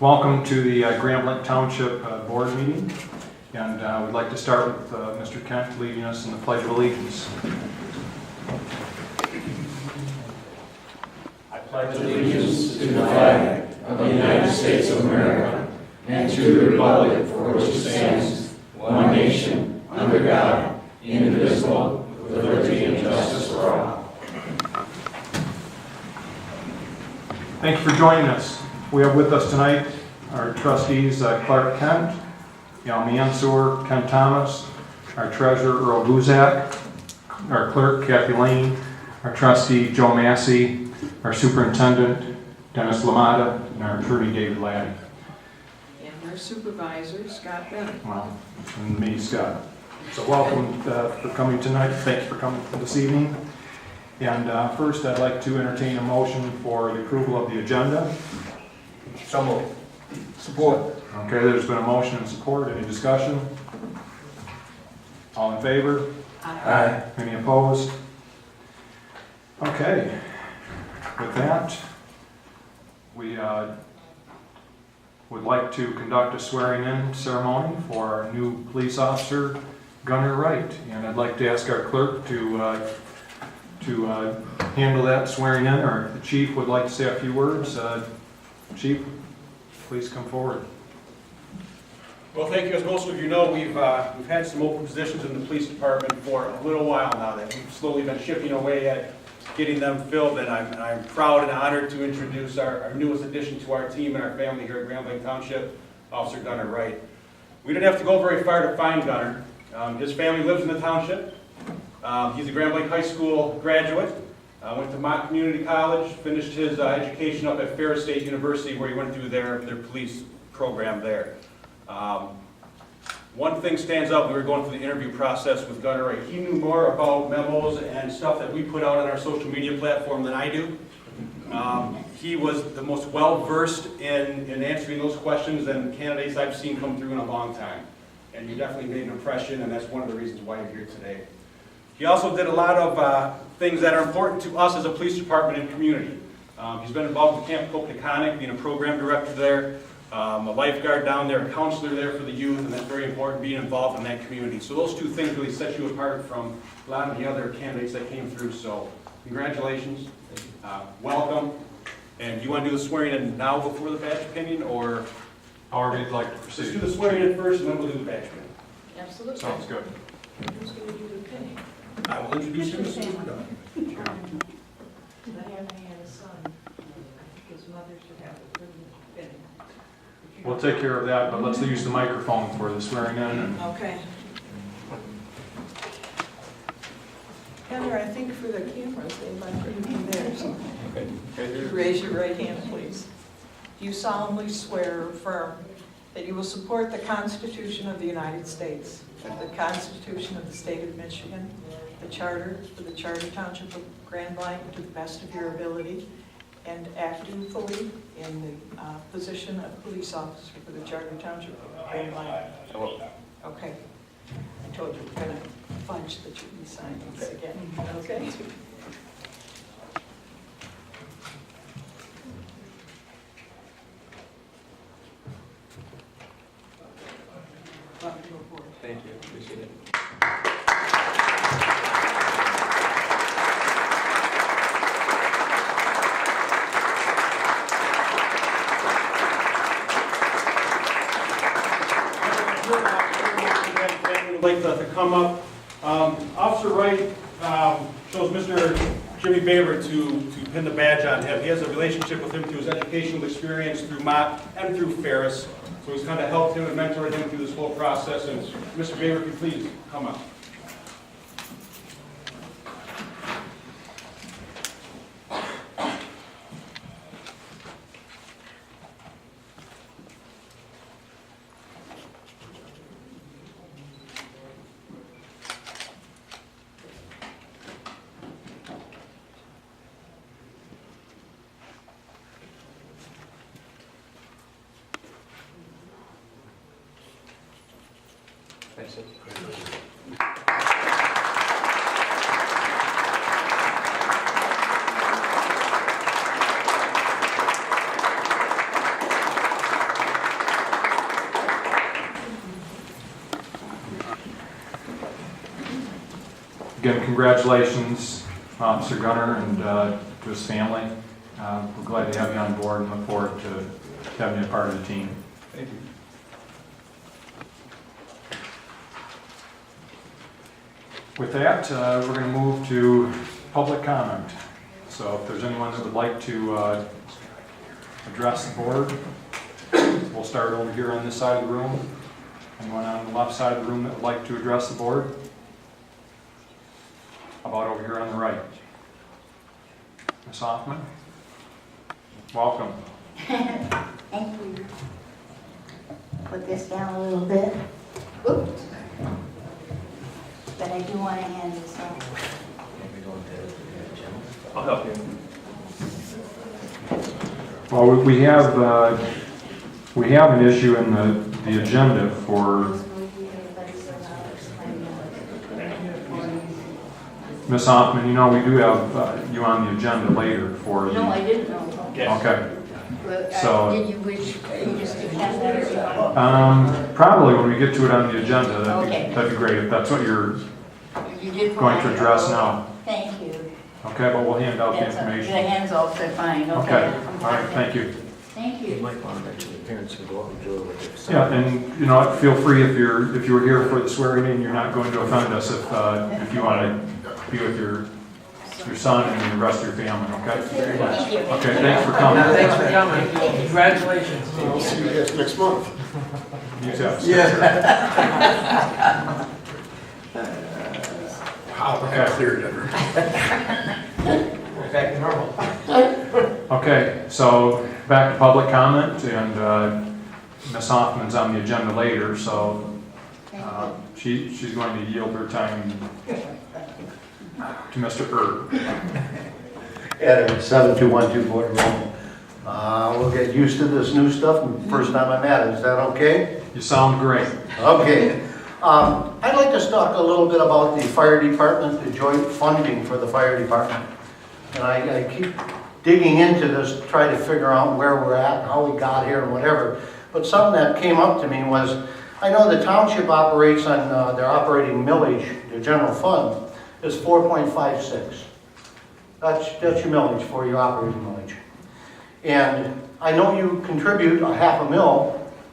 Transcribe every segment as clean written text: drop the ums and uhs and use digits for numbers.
Welcome to the Blanc Township Board meeting, and we'd like to start with Mr. Kent leading us in the Pledge of Allegiance. I pledge allegiance to the flag of the United States of America and to the republic for which it stands, one nation, under God, indivisible, with liberty and justice for all. Thank you for joining us. We have with us tonight our trustees Clark Kent, Al Mansour, Ken Thomas, our treasurer Earl Guzak, our clerk Kathy Lane, our trustee Joe Massey, our superintendent Dennis Lamada, and our attorney David Laddie. And our supervisor Scott Bennett. Well, and me, Scott. So welcome for coming tonight. Thanks for coming this evening. And first, I'd like to entertain a motion for the approval of the agenda. So moved. Support. Okay, there's been a motion and support. Any discussion? All in favor? Aye. Any opposed? Okay. With that, we would like to conduct a swearing-in ceremony for our new police officer, Gunner Wright. And I'd like to ask our clerk to handle that swearing-in, or the chief would like to say a few words. Chief, please come forward. Well, thank you. As most of you know, we've had some open positions in the police department for a little while now that we've slowly been chipping away at getting them filled, and I'm proud and honored to introduce our newest addition to our team and our family here at Blanc Township, Officer Gunner Wright. We didn't have to go very far to find Gunner. His family lives in the township. He's a Blanc High School graduate. Went to Mott Community College, finished his education up at Ferris State University, where he went through their police program there. One thing stands out when we were going through the interview process with Gunner Wright. He knew more about memos and stuff that we put out on our social media platform than I do. He was the most well-versed in answering those questions than candidates I've seen come through in a long time. And you definitely made an impression, and that's one of the reasons why you're here today. He also did a lot of things that are important to us as a police department and community. He's been involved with Camp Copaconic, being a program director there, a lifeguard down there, a counselor there for the youth, and that's very important, being involved in that community. So those two things really set you apart from a lot of the other candidates that came through. So congratulations, welcome. And do you want to do the swearing in now before the badge opinion, or However you'd like to let's proceed. do the swearing in first, and then we'll do the badge opinion. Absolutely. Sounds good. Who's going to do the pinning? I will introduce him as soon as we're done. I haven't had a son. I think his mother should have a pinning. We'll take care of that, but let's use the microphone for the swearing in. And Okay. Heather, I think for the cameras, they might bring you there. So you raise your right hand, please. Do you solemnly swear or affirm that you will support the Constitution of the United States, the Constitution of the State of Michigan, the Charter for the Charter Township of Grand Blanc to the best of your ability, and act dutifully in the position of police officer for the Charter Township of Grand Blanc? Okay. I told you we're going to fudge that you'd be signing this again. Okay? Thank you. Appreciate it. Would like to come up. Officer Wright chose Mr. Jimmy Baber to pin the badge on him. He has a relationship with him through his educational experience through Mott and through Ferris. So he's kind of helped him and mentored him through this whole process. And Mr. Baber, if you please come up. Thanks. Again, congratulations, Officer Gunner, and to his family. We're glad to have you on board and look forward to having you a part of the team. Thank you. With that, we're going to move to public comment. So if there's anyone that would like to address the board, we'll start over here on this side of the room. Anyone on the left side of the room that would like to address the board? How about over here on the right? Ms. Hoffman? Welcome. Thank you. Put this down a little bit. Oops. But I do want to hand this out. I'll help you. Well, we have an issue in the agenda for Ms. Hoffman. You know, we do have you on the agenda later for the... No, I didn't know. Okay. But, So- did you wish, you just did have that or Probably when we get to it on the agenda, Okay. that'd be great, if that's what you're you did? going to address now. Thank you. Okay, but we'll hand out the That's information. The hands off, they're fine, okay. Okay, all right, thank you. Thank You you. might want to mention the parents who go up and do it with their son. Yeah, and you know, feel free if you were here for the swearing in, you're not going to offend us if you want to be with your son and the rest of your family, okay? Thank you. Okay, thanks for coming. Thanks for coming. Congratulations. I'll see you guys next month. You too. How Okay. clear, Denver. Back to normal. Okay, so back to public comment, and Ms. Hoffman's on the agenda later, so she's going to yield her time to Mr. Erb. Ed, 72124 Board Room. We'll get used to this new stuff, first time I'm at it, is that okay? You sound great. Okay. I'd like to talk a little bit about the fire department, the joint funding for the fire department. And I keep digging into this to try to figure out where we're at, how we got here and whatever. But something that came up to me was, I know the township operates on their operating millage, their general fund, is 4.56. That's your millage for your operating millage. And I know you contribute a $0.5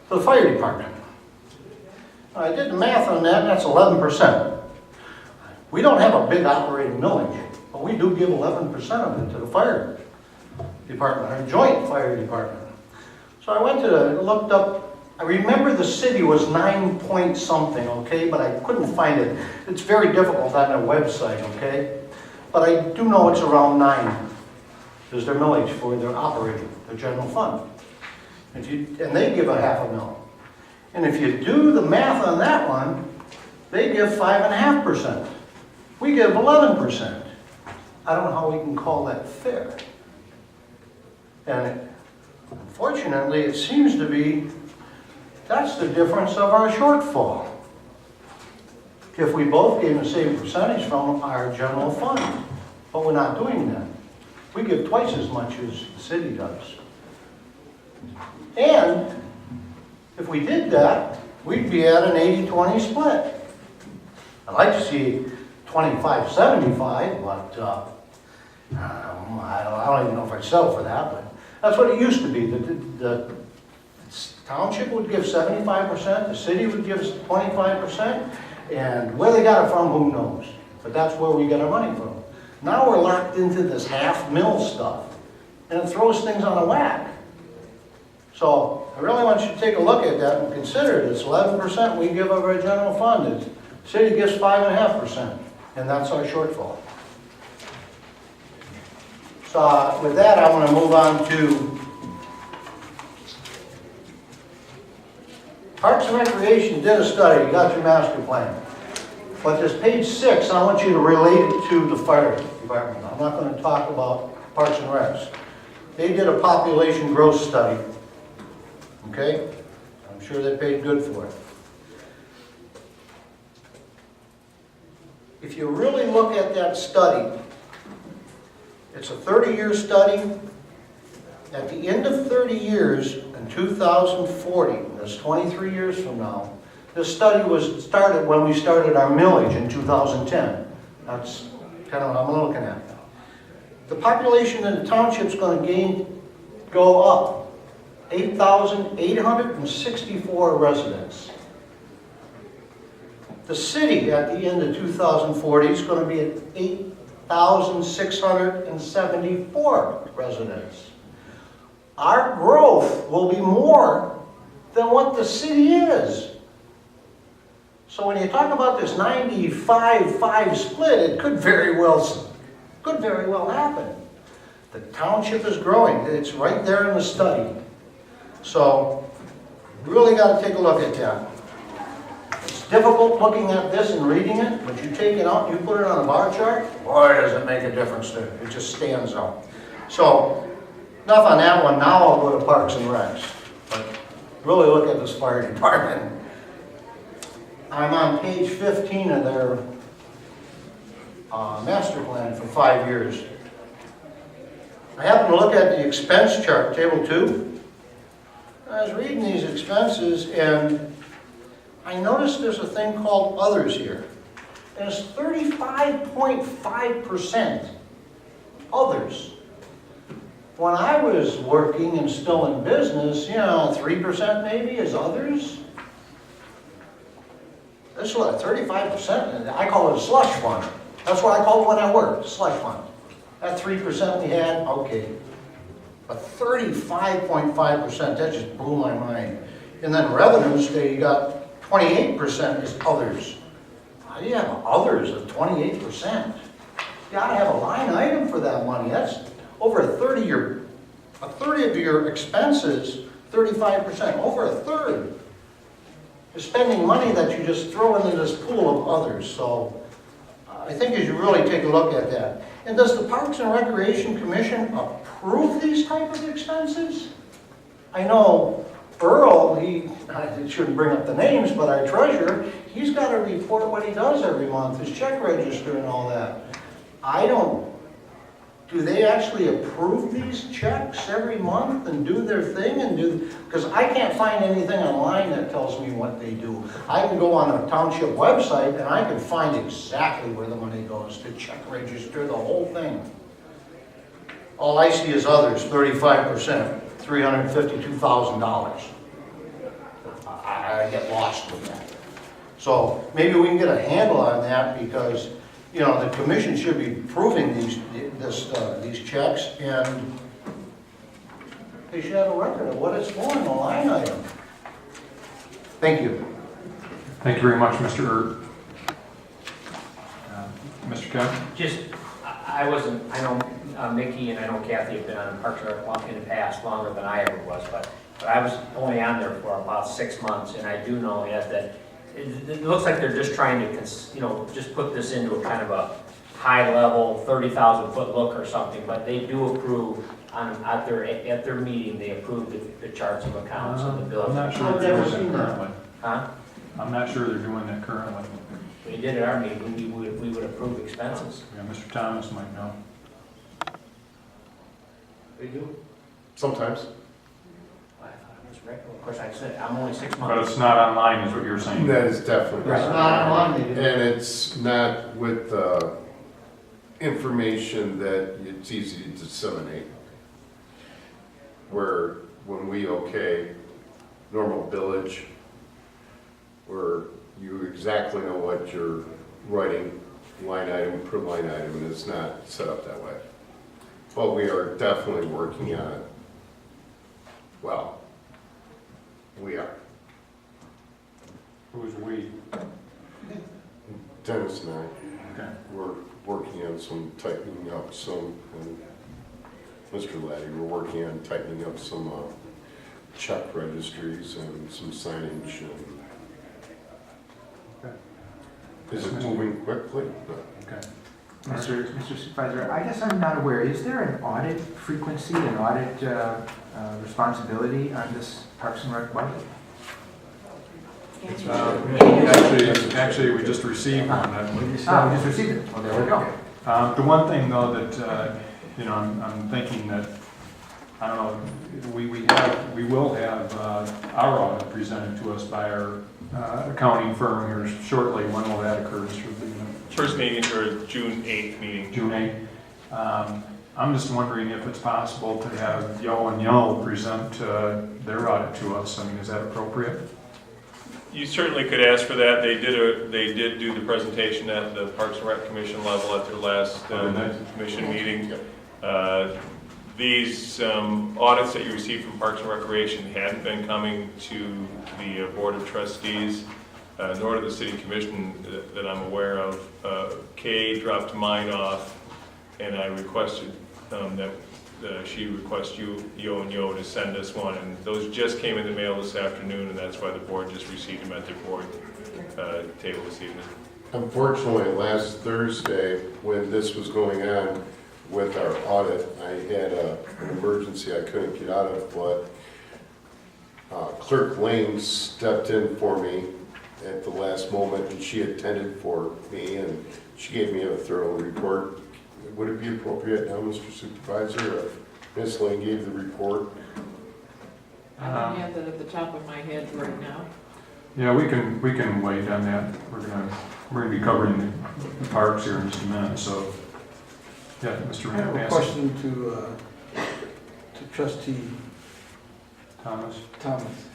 to the fire department. I did the math on that, and that's 11%. We don't have a big operating millage, but we do give 11% of it to the fire department, our joint fire department. So I went to, looked up, I remember the city was 9 point something, okay, but I couldn't find it. It's very difficult on their website, okay? But I do know it's around 9 is their millage for their operating, their general fund. And they give a $0.5. And if you do the math on that one, they give 5.5%. We give 11%. I don't know how we can call that fair. And unfortunately, it seems to be, that's the difference of our shortfall. If we both gave the same percentage from our general fund, but we're not doing that. We give twice as much as the city does. And if we did that, we'd be at an 80-20 split. I'd like to see 25-75, but I don't even know if I'd settle for that, but that's what it used to be. The township would give 75%, the city would give 25%, and where they got it from, who knows? But that's where we get our money from. Now we're locked into this $0.5 stuff, and it throws things on a whack. So I really want you to take a look at that and consider it. It's 11% we give of our general fund. The city gives 5.5%, and that's our shortfall. So with that, I want to move on to Parks and Recreation did a study. You got your master plan. But this page 6, I want you to relate it to the fire department. I'm not going to talk about Parks and Recs. They did a population growth study. Okay? I'm sure they paid good for it. If you really look at that study, it's a 30-year study. At the end of 30 years, in 2040, that's 23 years from now, this study was started when we started our millage in 2010. That's kind of what I'm looking at. The population in the township's going to go up 8,864 residents. The city at the end of 2040 is going to be at 8,674 residents. Our growth will be more than what the city is. So when you talk about this 95-5 split, it could very well happen. The township is growing. It's right there in the study. So really got to take a look at that. It's difficult looking at this and reading it, but you take it out, you put it on a bar chart, boy, does it make a difference to it. It just stands out. So enough on that one. Now I'll go to Parks and Recs. But really look at this fire department. I'm on page 15 of their master plan for 5 years. I happened to look at the expense chart, table 2. I was reading these expenses and I noticed there's a thing called others here. And it's 35.5% others. When I was working and still in business, 3% maybe is others. This is what, 35%, I call it a slush fund. That's what I call it when I worked, slush fund. That 3% we had, okay. But 35.5%, that just blew my mind. And then revenues, you got 28% is others. How do you have others of 28%? You gotta have a line item for that money. That's over a third of your expenses, 35%, over a third. You're spending money that you just throw into this pool of others. So I think you should really take a look at that. And does the Parks and Recreation Commission approve these type of expenses? I know Earl, I shouldn't bring up the names, but our treasurer, he's got to report what he does every month, his check register and all that. Do they actually approve these checks every month and do their thing because I can't find anything online that tells me what they do. I can go on a township website and I can find exactly where the money goes, the check register, the whole thing. All I see is others, 35%, $352,000. I get lost with that. So maybe we can get a handle on that because the commission should be approving these checks, and they should have a record of what it's for in the line item. Thank you. Thank you very much, Mr. Ert. Mr. Kemp? I know Mickey and I know Kathy have been on Parks and Rec in the past longer than I ever was, but I was only on there for about 6 months, and I do know that it looks like they're just trying to, just put this into a kind of a high-level, 30,000-foot look or something, but they do approve, at their meeting, they approve the charts of accounts and the bills. I'm not sure I've they're never doing seen that that. currently. Huh? I'm not sure they're doing that currently. They did at our meeting, we would approve expenses. Yeah, Mr. Thomas might know. They do? Sometimes. I thought it was regular. Of course, I said, I'm only 6 But months. it's not online is what you're saying. That is definitely. It's not online, they do. And it's not with information that it's easy to disseminate. Where when we normal village, where you exactly know what you're writing line item per line item, and it's not set up that way. But we are definitely working on it. Well, we are. Who's we? Dennis and I, Okay. we're working on some tightening up some, and Mr. Laddie, we're working on tightening up some check registries and some signage. And Okay. is it moving quickly? No. Okay. Mr. Supervisor, I guess I'm not aware, is there an audit frequency, an audit responsibility on this Parks and Rec budget? Actually, we just received one. We just received it. Oh, there we go. The one thing though that, I'm thinking that, I don't know, we will have our audit presented to us by our accounting firm here shortly. When will that occur? First meeting or June 8th meeting. June 8th. I'm just wondering if it's possible to have Yo and Yo present their audit to us. I mean, is that appropriate? You certainly could ask for that. They did do the presentation at the Parks and Rec Commission level at their last commission meeting. These audits that you received from Parks and Recreation hadn't been coming to the Board of Trustees, nor to the City Commission that I'm aware of. Kay dropped mine off, and I requested that she request Yo and Yo to send us one, and those just came in the mail this afternoon, and that's why the board just received them at their board table this evening. Unfortunately, last Thursday, when this was going on with our audit, I had an emergency I couldn't get out of, but Clerk Lane stepped in for me at the last moment, and she attended for me, and she gave me a thorough report. Would it be appropriate now, Mr. Supervisor, if Ms. Lane gave the report? I don't have that at the top of my head right now. Yeah, we can wait on that. We're gonna be covering the parks here in just a minute, so. Yeah, Mr. I have a Massey. question to Trustee Thomas. Thomas.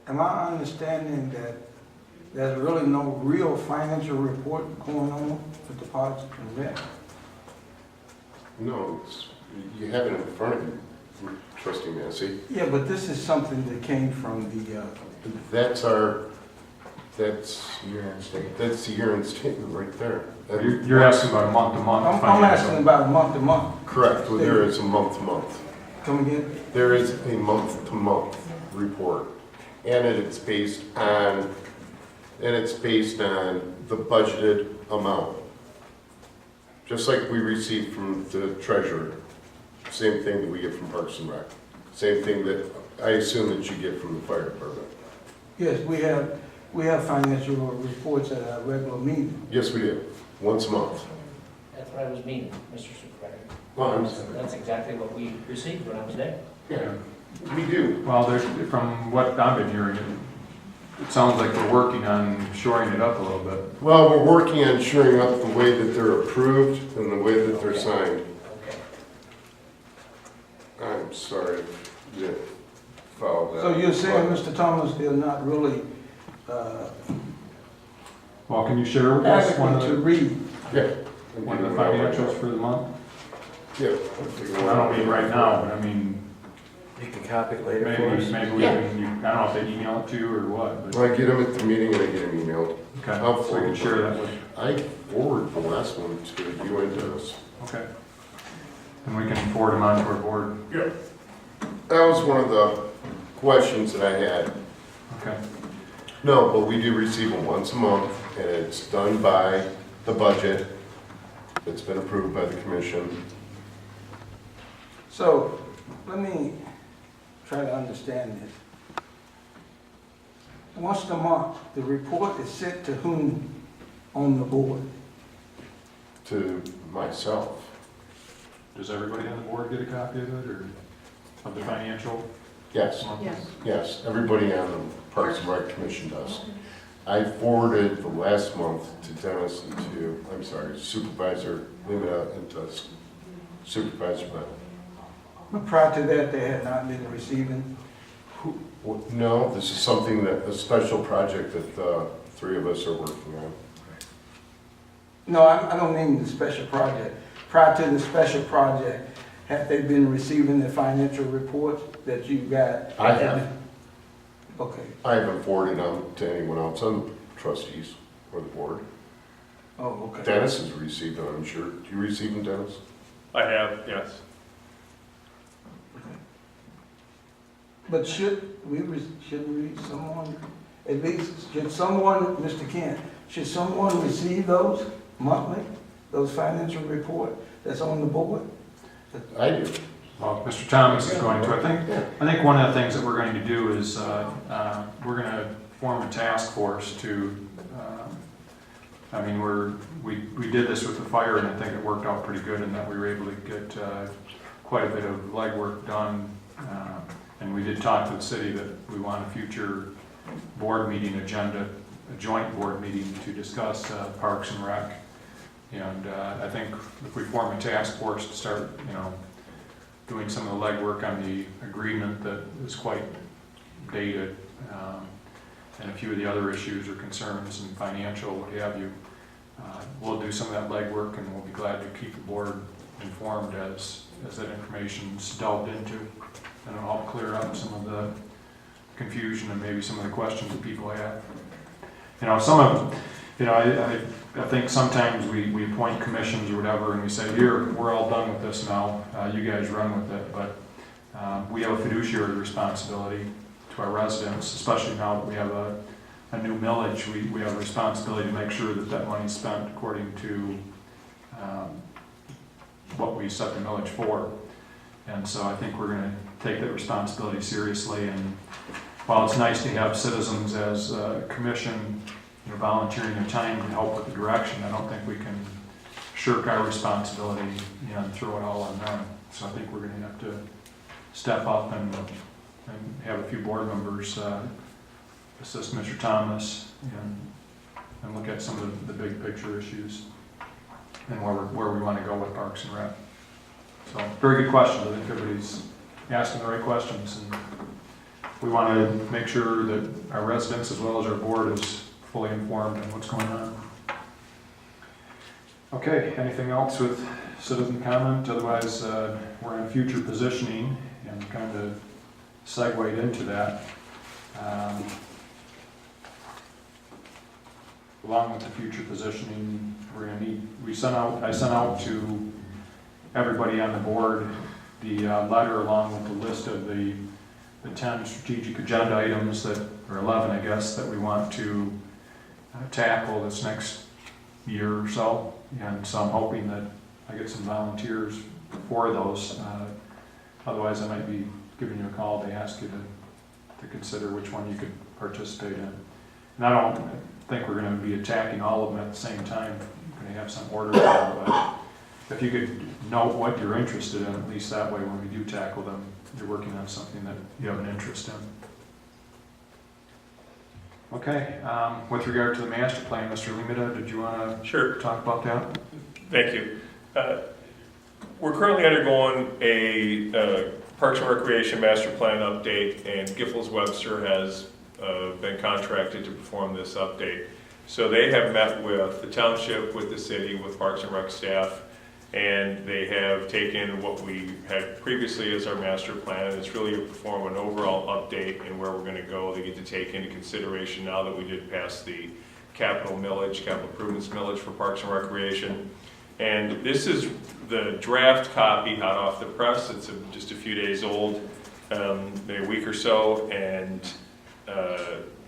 Am I understanding that there's really no real financial report going on with the Parks and Rec? No, you have it in front of you, Trustee Massey. Yeah, but this is something that came from the, That's the year-end statement right there. You're asking about a month-to-month I'm financial. asking about month-to-month. Correct, well, there is a month-to-month. Come again? There is a month-to-month report, and it's based on the budgeted amount. Just like we receive from the treasurer, same thing that we get from Parks and Rec, same thing that I assume that you get from the fire department. Yes, we have financial reports at our regular meeting. Yes, we do, once a month. That's what I was meaning, Mr. Supervisor. Well, I'm sorry. That's exactly what we received when I was there. Yeah, we do. Well, from what I've been hearing, it sounds like we're working on shoring it up a little bit. Well, we're working on shoring up the way that they're approved and the way that they're signed. Okay. I'm sorry, yeah, followed that. So you're saying, Mr. Thomas, they're not really Well, can you share with us adequate to read? Yeah. one of the financials for the month? Yeah. I don't mean right now, but I mean, You can copy it later for maybe us. we can, I don't know if they email it to you or what, but, Well, I get them at the meeting and I get them emailed. okay, so we can share that with, I forwarded the last one to you and Dennis. okay. And we can forward them on to our board. Yeah. That was one of the questions that I had. Okay. No, but we do receive them once a month, and it's done by the budget. It's been approved by the commission. So, let me try to understand this. Once a month, the report is sent to whom on the board? To myself. Does everybody on the board get a copy of it, or of the financial? Yes, Yes. yes, everybody on the Parks and Rec Commission does. I forwarded the last month to Dennis and to, Supervisor Limita and to Supervisor Bell. But prior to that, they had not been receiving? No, this is something a special project that the three of us are working on. No, I don't mean the special project. Prior to the special project, have they been receiving the financial reports that you got? I have. Okay, I haven't forwarded them to anyone else on the trustees or the board. oh, okay. Dennis has received them, I'm sure. Do you receive them, Dennis? I have, yes. But should someone, at least, should someone, Mr. Kent, should someone receive those monthly, those financial report that's on the board? I do. Well, Mr. Thomas is going to. I think one of the things that we're going to do is we're going to form a task force to. We did this with the fire, and I think it worked out pretty good in that we were able to get quite a bit of legwork done. And we did talk to the city that we want a future board meeting agenda a joint board meeting to discuss Parks and Rec. And I think if we form a task force to start, doing some of the legwork on the agreement that is quite dated, and a few of the other issues or concerns and financial, what have you, we'll do some of that legwork, and we'll be glad to keep the board informed as that information's delved into, and it'll help clear up some of the confusion and maybe some of the questions that people have. Some of, I think sometimes we appoint commissions or whatever, and we say, here, we're all done with this now, you guys run with it, but we have a fiduciary responsibility to our residents, especially now that we have a new millage. We have a responsibility to make sure that money's spent according to what we set the millage for. And so I think we're going to take that responsibility seriously. And while it's nice to have citizens as a commission, volunteering their time to help with the direction, I don't think we can shirk our responsibility and throw it all on them. So I think we're going to have to step up and have a few board members assist Mr. Thomas and look at some of the big picture issues and where we want to go with Parks and Rec. So very good questions. I think everybody's asking the right questions, and we want to make sure that our residents as well as our board is fully informed on what's going on. Okay, anything else with citizen comment? Otherwise, we're in future positioning and kind of segued into that. Along with the future positioning, we're going to need. I sent out to everybody on the board the letter along with the list of the 10 strategic agenda items or 11, I guess, that we want to tackle this next year or so. And so I'm hoping that I get some volunteers for those. Otherwise, I might be giving you a call to ask you to consider which one you could participate in. And I don't think we're going to be attacking all of them at the same time. We're going to have some order to them, but if you could note what you're interested in, at least that way when we do tackle them, you're working on something that you have an interest in. Okay, with regard to the master plan, Mr. Limita, did you want to talk about that? Thank you. We're currently undergoing a Parks and Recreation master plan update, and Giffords Webster has been contracted to perform this update. So they have met with the township, with the city, with Parks and Rec staff, and they have taken what we had previously as our master plan, and it's really to perform an overall update and where we're going to go. They get to take into consideration now that we did pass the capital improvements millage for Parks and Recreation. And this is the draft copy hot off the press. It's just a few days old, maybe a week or so, and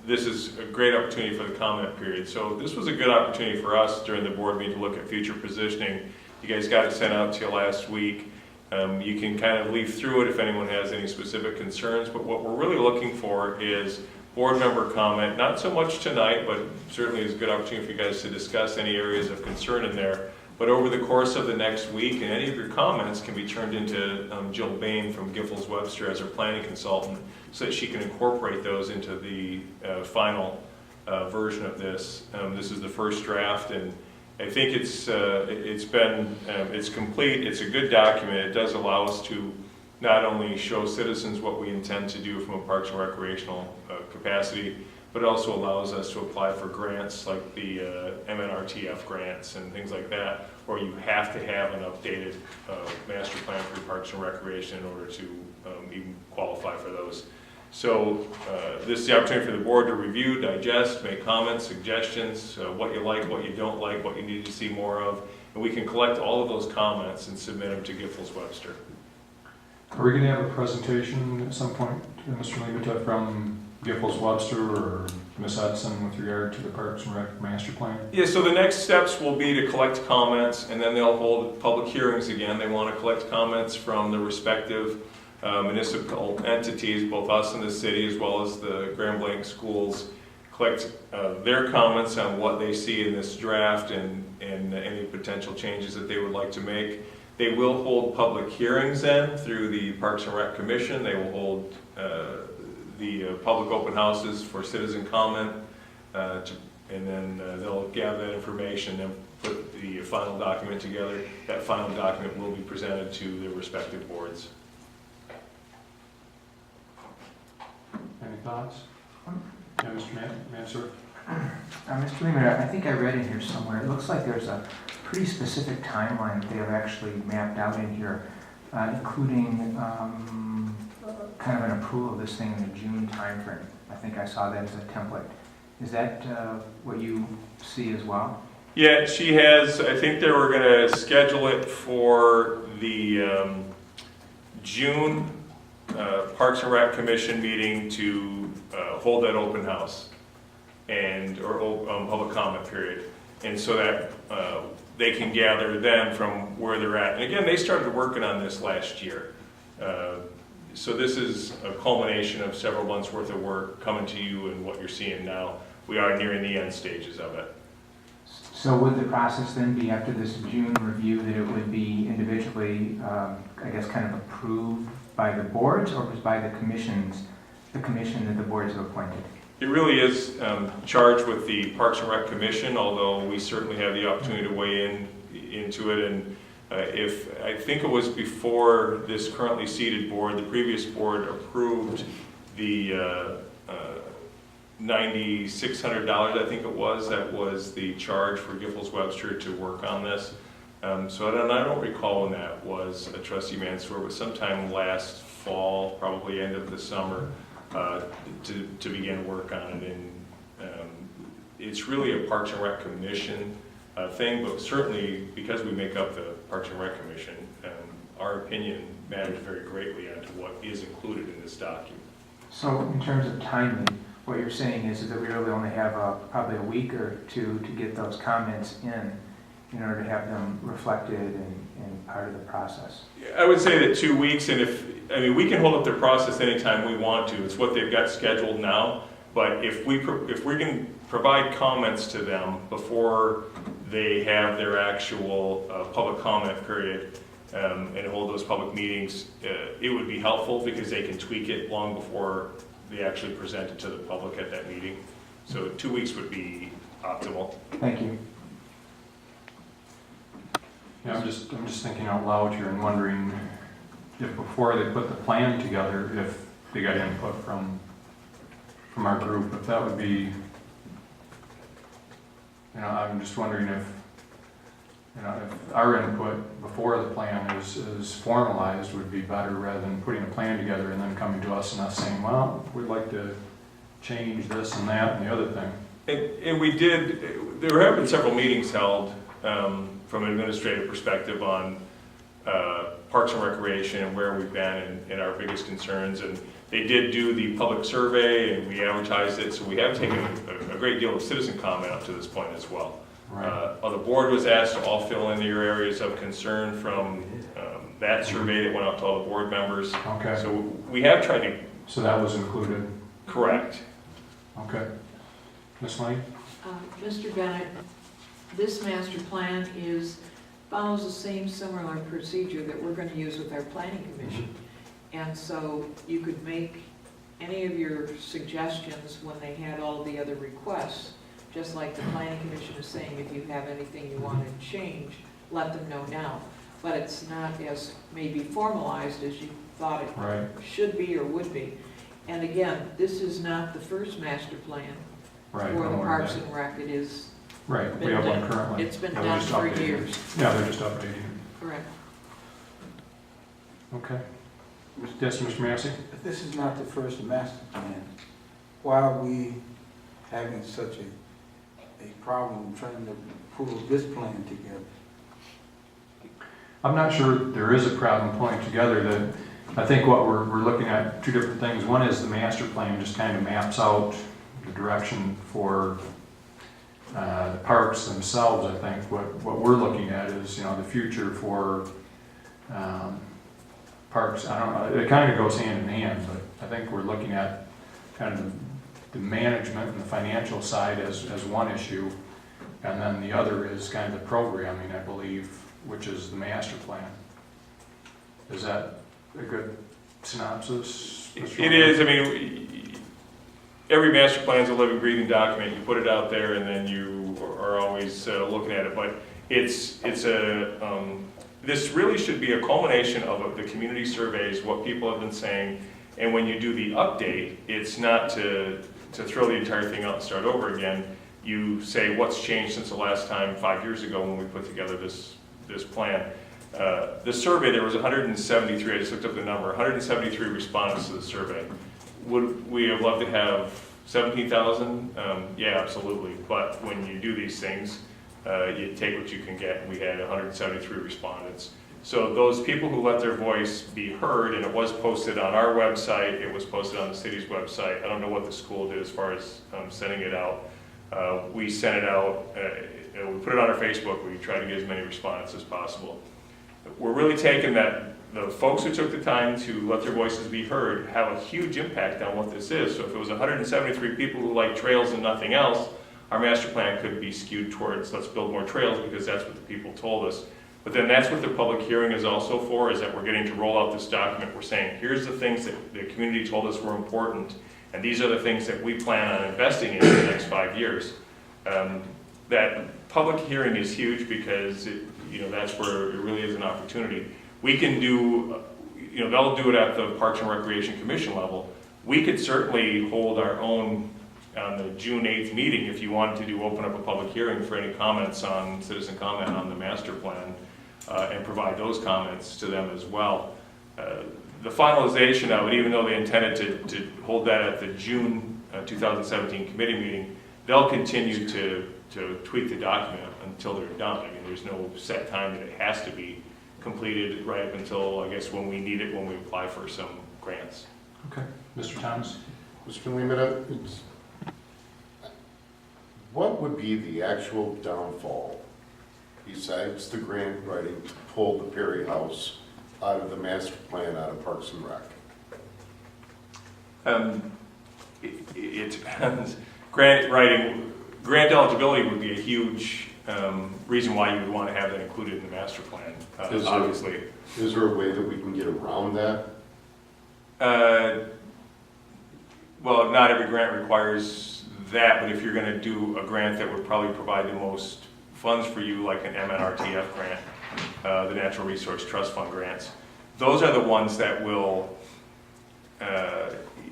this is a great opportunity for the comment period. So this was a good opportunity for us during the board meeting to look at future positioning. You guys got it sent out to you last week. You can kind of leaf through it if anyone has any specific concerns, but what we're really looking for is board member comment, not so much tonight, but certainly is a good opportunity for you guys to discuss any areas of concern in there. But over the course of the next week, and any of your comments can be turned into Jill Bain from Giffords Webster as our planning consultant, so that she can incorporate those into the final version of this. This is the first draft, and I think it's complete. It's a good document. It does allow us to not only show citizens what we intend to do from a Parks and Recreational capacity, but it also allows us to apply for grants like the MNRTF grants and things like that, where you have to have an updated master plan for your Parks and Recreation in order to even qualify for those. So this is the opportunity for the board to review, digest, make comments, suggestions, what you like, what you don't like, what you need to see more of, and we can collect all of those comments and submit them to Giffords Webster. Are we going to have a presentation at some point, Mr. Limita, from Giffords Webster or Ms. Hudson with regard to the Parks and Rec master plan? Yeah, so the next steps will be to collect comments, and then they'll hold public hearings again. They want to collect comments from the respective municipal entities, both us and the city, as well as the Blanc schools, collect their comments on what they see in this draft and any potential changes that they would like to make. They will hold public hearings then through the Parks and Rec Commission. They will hold the public open houses for citizen comment to and then they'll gather that information and put the final document together. That final document will be presented to their respective boards. Any thoughts? Yeah, Mr. Mansur? Mr. Lehman, I think I read in here somewhere, it looks like there's a pretty specific timeline that they have actually mapped out in here, including kind of an approval of this thing in the June timeframe. I think I saw that as a template. Is that what you see as well? Yeah, she has, I think they were going to schedule it for the June Parks and Rec Commission meeting to hold that open house or public comment period. And so that they can gather then from where they're at. And again, they started working on this last year. So this is a culmination of several months worth of work coming to you and what you're seeing now. We are nearing the end stages of it. So would the process then be after this June review that it would be individually, I guess, kind of approved by the boards or by the commission that the boards have appointed? It really is charged with the Parks and Rec Commission, although we certainly have the opportunity to weigh into it. And if I think it was before this currently seated board, the previous board approved the $9,600, I think it was. That was the charge for Giffords Webster to work on this. So I don't recall when that was, Trustee Mansour, but sometime last fall, probably end of the summer, to begin work on it. And it's really a Parks and Rec Commission thing, but certainly because we make up the Parks and Rec Commission, our opinion matters very greatly onto what is included in this document. So in terms of timing, what you're saying is that we really only have probably a week or two to get those comments in order to have them reflected and part of the process. I would say that 2 weeks, and we can hold up their process anytime we want to. It's what they've got scheduled now. But if we can provide comments to them before they have their actual public comment period and hold those public meetings, it would be helpful because they can tweak it long before they actually present it to the public at that meeting. So 2 weeks would be optimal. Thank you. Yeah, I'm just thinking out loud here and wondering if before they put the plan together, if they got input from our group, if that would be, I'm just wondering if our input before the plan is formalized would be better rather than putting a plan together and then coming to us and us saying, well, we'd like to change this and that and the other thing. And we did, there have been several meetings held from an administrative perspective on Parks and Recreation and where we've been and our biggest concerns. And they did do the public survey and we advertised it, so we have taken a great deal of citizen comment up to this point as well. Right. The board was asked to all fill in your areas of concern from that survey that went out to all the board members. Okay. So we have tried to... So that was included? Correct. Okay. Ms. Lane? Mr. Bennett, this master plan follows the same similar procedure that we're going to use with our planning commission. And so you could make any of your suggestions when they had all the other requests, just like the planning commission is saying, if you have anything you want to change, let them know now. But it's not as maybe formalized as you thought it Right. should be or would be. And again, this is not the first master plan Right. for the don't worry Parks about it. and Rec. It is Right, we been have one done. currently. It's been Yeah, they're done just for updating it. years. Yeah, they're just updating it. Correct. Okay. Yes, Mr. Massey? If this is not the first master plan, why are we having such a problem trying to pull this plan together? I'm not sure there is a problem pulling together. That I think what we're looking at two different things. One is the master plan just kind of maps out the direction for the parks themselves. I think what we're looking at is the future for parks. I don't know. It kind of goes hand in hand, but I think we're looking at kind of the management and the financial side as one issue, and then the other is kind of the programming, I believe, which is the master plan. Is that a good synopsis? It is. I mean, every master plan is a living, breathing document. You put it out there, and then you are always looking at it. But this really should be a culmination of the community surveys, what people have been saying, and when you do the update, it's not to throw the entire thing out and start over again. You say what's changed since the last time 5 years ago when we put together this plan. The survey, there was 173, I just looked up the number, 173 respondents to the survey. Would we have loved to have 17,000? Yeah, absolutely. But when you do these things, you take what you can get, and we had 173 respondents. So those people who let their voice be heard, and it was posted on our website, it was posted on the city's website. I don't know what the school did as far as sending it out. We sent it out, we put it on our Facebook, we tried to get as many respondents as possible. We're really taking that, the folks who took the time to let their voices be heard have a huge impact on what this is. So if it was 173 people who like trails and nothing else, our master plan could be skewed towards let's build more trails because that's what the people told us. But then that's what the public hearing is also for, is that we're getting to roll out this document. We're saying, here's the things that the community told us were important, and these are the things that we plan on investing in the next 5 years. That public hearing is huge because that's where it really is an opportunity. We can do, they'll do it at the Parks and Recreation Commission level. We could certainly hold our own on the June 8th meeting if you wanted to open up a public hearing for any comments on, citizen comment on the master plan, and provide those comments to them as well. The finalization of it, even though they intended to hold that at the June 2017 committee meeting, they'll continue to tweak the document until they're done. I mean, there's no set time that it has to be completed right up until, I guess, when we need it, when we apply for some grants. Okay. Mr. Thomas? Mr. Limita, what would be the actual downfall, besides the grant writing, to pull the Perry House out of the master plan, out of Parks and Rec? It depends. Grant eligibility would be a huge reason why you would want to have that included in the master plan, obviously. Is there a way that we can get around that? Well, not every grant requires that, but if you're going to do a grant that would probably provide the most funds for you, like an MNRTF grant, the Natural Resource Trust Fund grants, those are the ones that will,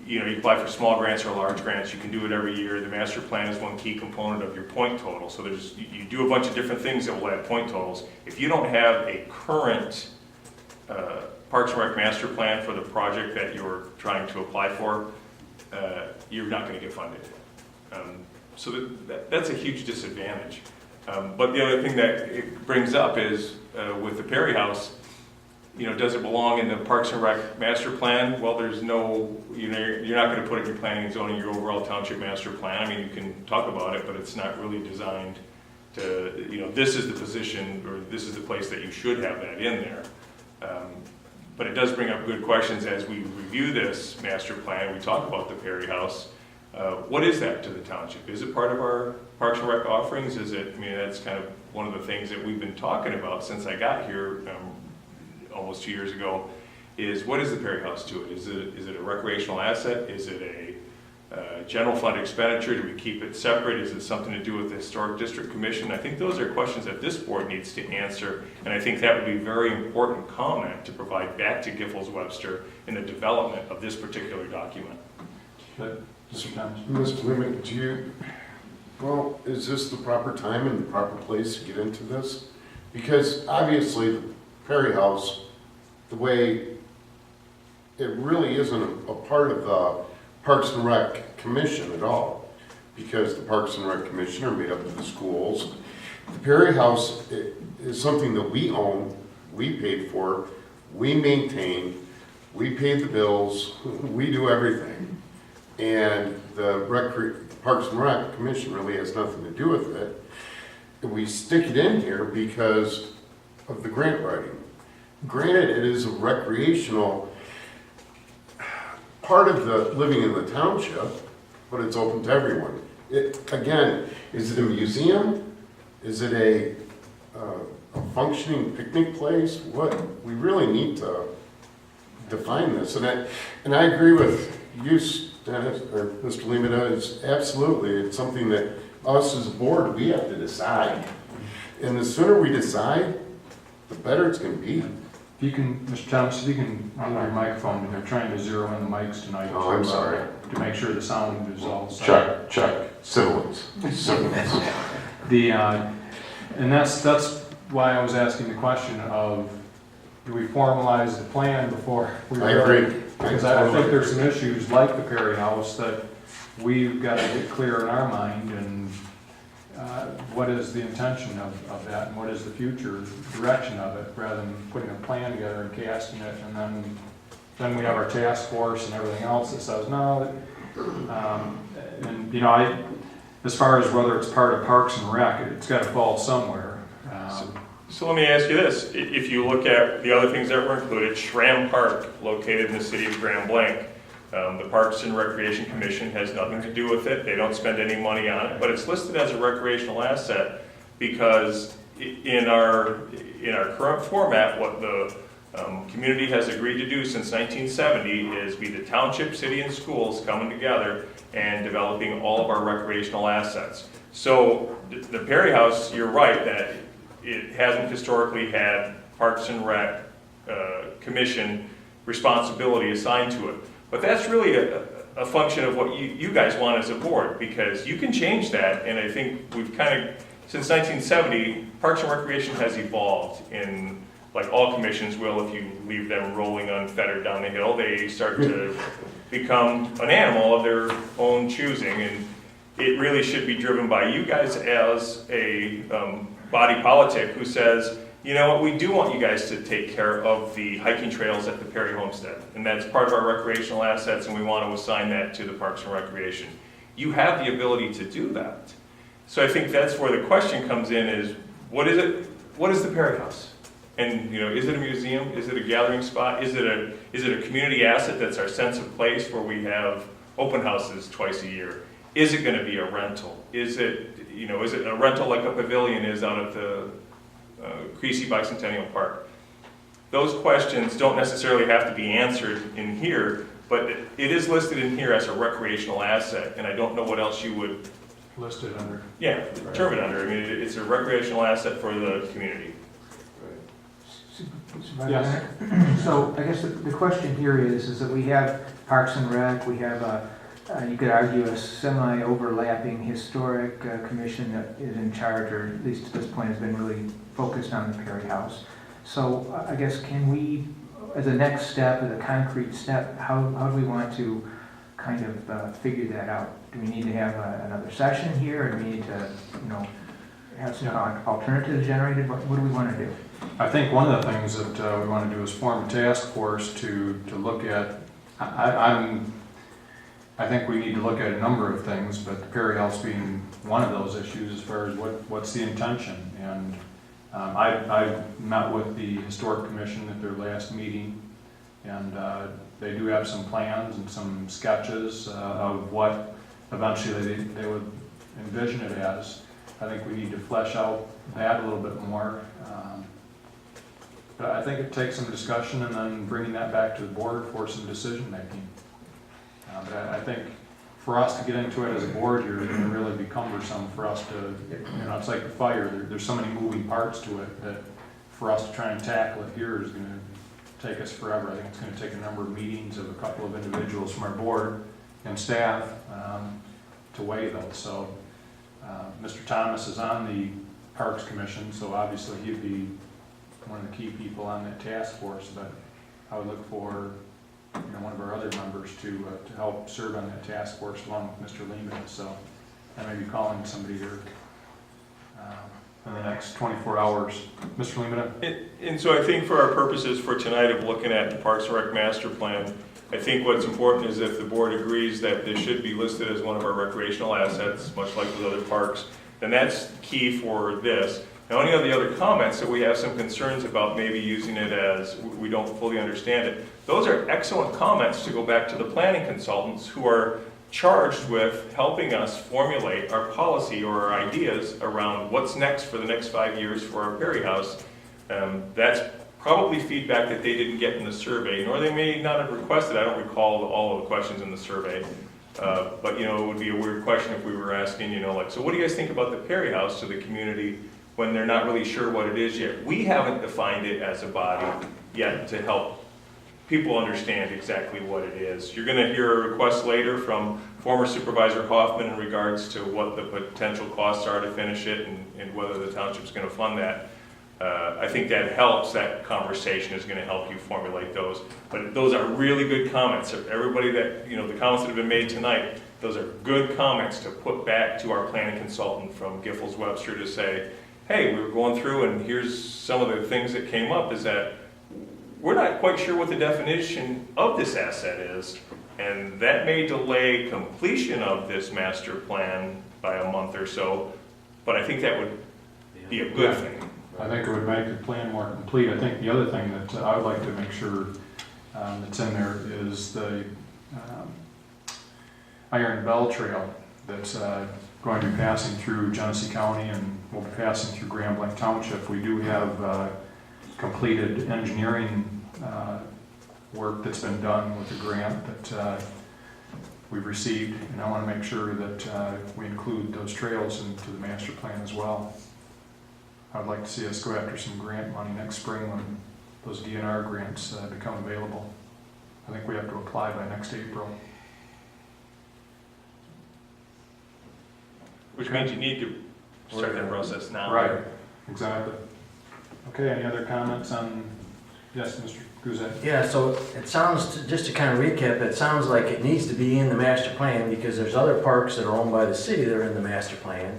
you apply for small grants or large grants. You can do it every year. The master plan is one key component of your point total. So you do a bunch of different things that will add point totals. If you don't have a current Parks and Rec master plan for the project that you're trying to apply for, you're not going to get funded. So that's a huge disadvantage. But the other thing that it brings up is with the Perry House, does it belong in the Parks and Rec master plan? Well, there's no, you're not going to put it in your planning and zoning, your overall township master plan. I mean, you can talk about it, but it's not really designed to, this is the position, or this is the place that you should have that in there. But it does bring up good questions as we review this master plan. We talk about the Perry House. What is that to the township? Is it part of our Parks and Rec offerings? Is it, that's kind of one of the things that we've been talking about since I got here almost 2 years ago, is what is the Perry House to it? Is it a recreational asset? Is it a general fund expenditure? Do we keep it separate? Is it something to do with the Historic District Commission? I think those are questions that this board needs to answer, and I think that would be a very important comment to provide back to Giffords-Webster in the development of this particular document. Good. Mr. Thomas? Mr. Limit, is this the proper time and the proper place to get into this? Because obviously the Perry House, the way it really isn't a part of the Parks and Rec Commission at all, because the Parks and Rec Commission are made up of the schools. The Perry House is something that we own, we paid for, we maintain, we pay the bills, we do everything. And the Parks and Rec Commission really has nothing to do with it. We stick it in here because of the grant writing. Granted, it is a recreational part of the living in the township, but it's open to everyone. Again, is it a museum? Is it a functioning picnic place? What we really need to define this, and I agree with you, Dennis, or Mr. Lemata, is absolutely, it's something that us as a board, we have to decide. And the sooner we decide, the better it's gonna be. If you can, Mr. Thomas, if you can move your microphone, they're trying to zero in the mics tonight. Oh, I'm sorry. To make sure the sound is all set. Check, sibilance. And that's why I was asking the question of, do we formalize the plan before we? I agree. Because I think there's some issues like the Perry House that we've got to get clear in our mind, and what is the intention of that, and what is the future direction of it, rather than putting a plan together and casting it, and then we have our task force and everything else that says, no. And, you know, as far as whether it's part of Parks and Rec, it's got to fall somewhere. So let me ask you this. If you look at the other things that were included, Schramm Park, located in the city of Grand Blanc, the Parks and Recreation Commission has nothing to do with it. They don't spend any money on it, but it's listed as a recreational asset because in our current format, what the community has agreed to do since 1970 is be the township, city, and schools coming together and developing all of our recreational assets. So the Perry House, you're right that it hasn't historically had Parks and Rec Commission responsibility assigned to it. But that's really a function of what you guys want as a board, because you can change that, and I think we've kind of, since 1970, Parks and Recreation has evolved in, like all commissions will, if you leave them rolling unfettered down the hill, they start to become an animal of their own choosing, and it really should be driven by you guys as a body politic who says, you know what, we do want you guys to take care of the hiking trails at the Perry Homestead, and that's part of our recreational assets, and we want to assign that to the Parks and Recreation. You have the ability to do that. So I think that's where the question comes in is, what is it? What is the Perry House? And, you know, is it a museum? Is it a gathering spot? Is it a community asset that's our sense of place where we have open houses twice a year? Is it going to be a rental? Is it a rental like a pavilion is out at the Creasy Bicentennial Park? Those questions don't necessarily have to be answered in here, but it is listed in here as a recreational asset, and I don't know what else you would List it under. Yeah, term it under. I mean, it's a recreational asset for the community. Yes. So I guess the question here is that we have Parks and Rec, we have you could argue a semi-overlapping historic commission that is in charge, or at least at this point has been really focused on the Perry House. So I guess can we, as a next step, as a concrete step, how do we want to kind of figure that out? Do we need to have another session here, or do we need to, have some alternatives generated? What do we want to do? I think one of the things that we want to do is form a task force to look at, I think we need to look at a number of things, but the Perry House being one of those issues as far as what's the intention. And I met with the Historic Commission at their last meeting, and they do have some plans and some sketches of what eventually they would envision it as. I think we need to flesh out that a little bit more. But I think it takes some discussion and then bringing that back to the board for some decision making. But I think for us to get into it as a board, you're going to really be cumbersome for us to, it's like the fire. There's so many moving parts to it that for us to try and tackle it here is going to take us forever. I think it's going to take a number of meetings of a couple of individuals from our board and staff to weigh those. So Mr. Thomas is on the Parks Commission, so obviously he'd be one of the key people on that task force, but I would look for one of our other members to help serve on that task force along with Mr. Lehman. So I may be calling somebody here in the next 24 hours. Mr. Lehman? And so I think for our purposes for tonight of looking at the Parks and Rec Master Plan, I think what's important is if the board agrees that this should be listed as one of our recreational assets, much like with other parks, then that's key for this. Now, any of the other comments that we have some concerns about maybe using it as we don't fully understand it, those are excellent comments to go back to the planning consultants who are charged with helping us formulate our policy or our ideas around what's next for the next 5 years for our Perry House. That's probably feedback that they didn't get in the survey, nor they may not have requested. I don't recall all of the questions in the survey. But, it would be a weird question if we were asking, like, so what do you guys think about the Perry House to the community when they're not really sure what it is yet? We haven't defined it as a body yet to help people understand exactly what it is. You're going to hear a request later from former Supervisor Hoffman in regards to what the potential costs are to finish it and whether the township's going to fund that. I think that helps, that conversation is going to help you formulate those. But those are really good comments. Everybody that, the comments that have been made tonight, those are good comments to put back to our planning consultant from Giffords Webster to say, hey, we were going through and here's some of the things that came up is that we're not quite sure what the definition of this asset is. And that may delay completion of this master plan by a month or so, but I think that would be a good thing. I think it would make the plan more complete. I think the other thing that I would like to make sure that's in there is the Iron Bell Trail that's going to be passing through Genesee County and will be passing through Blanc Township. We do have completed engineering work that's been done with the grant that we've received, and I want to make sure that we include those trails into the master plan as well. I'd like to see us go after some grant money next spring when those DNR grants become available. I think we have to apply by next April. Which means you need to start that process now. Right, exactly. Okay, any other comments on, yes, Mr. Guzek? Yeah, so it sounds, just to kind of recap, it sounds like it needs to be in the master plan because there's other parks that are owned by the city that are in the master plan.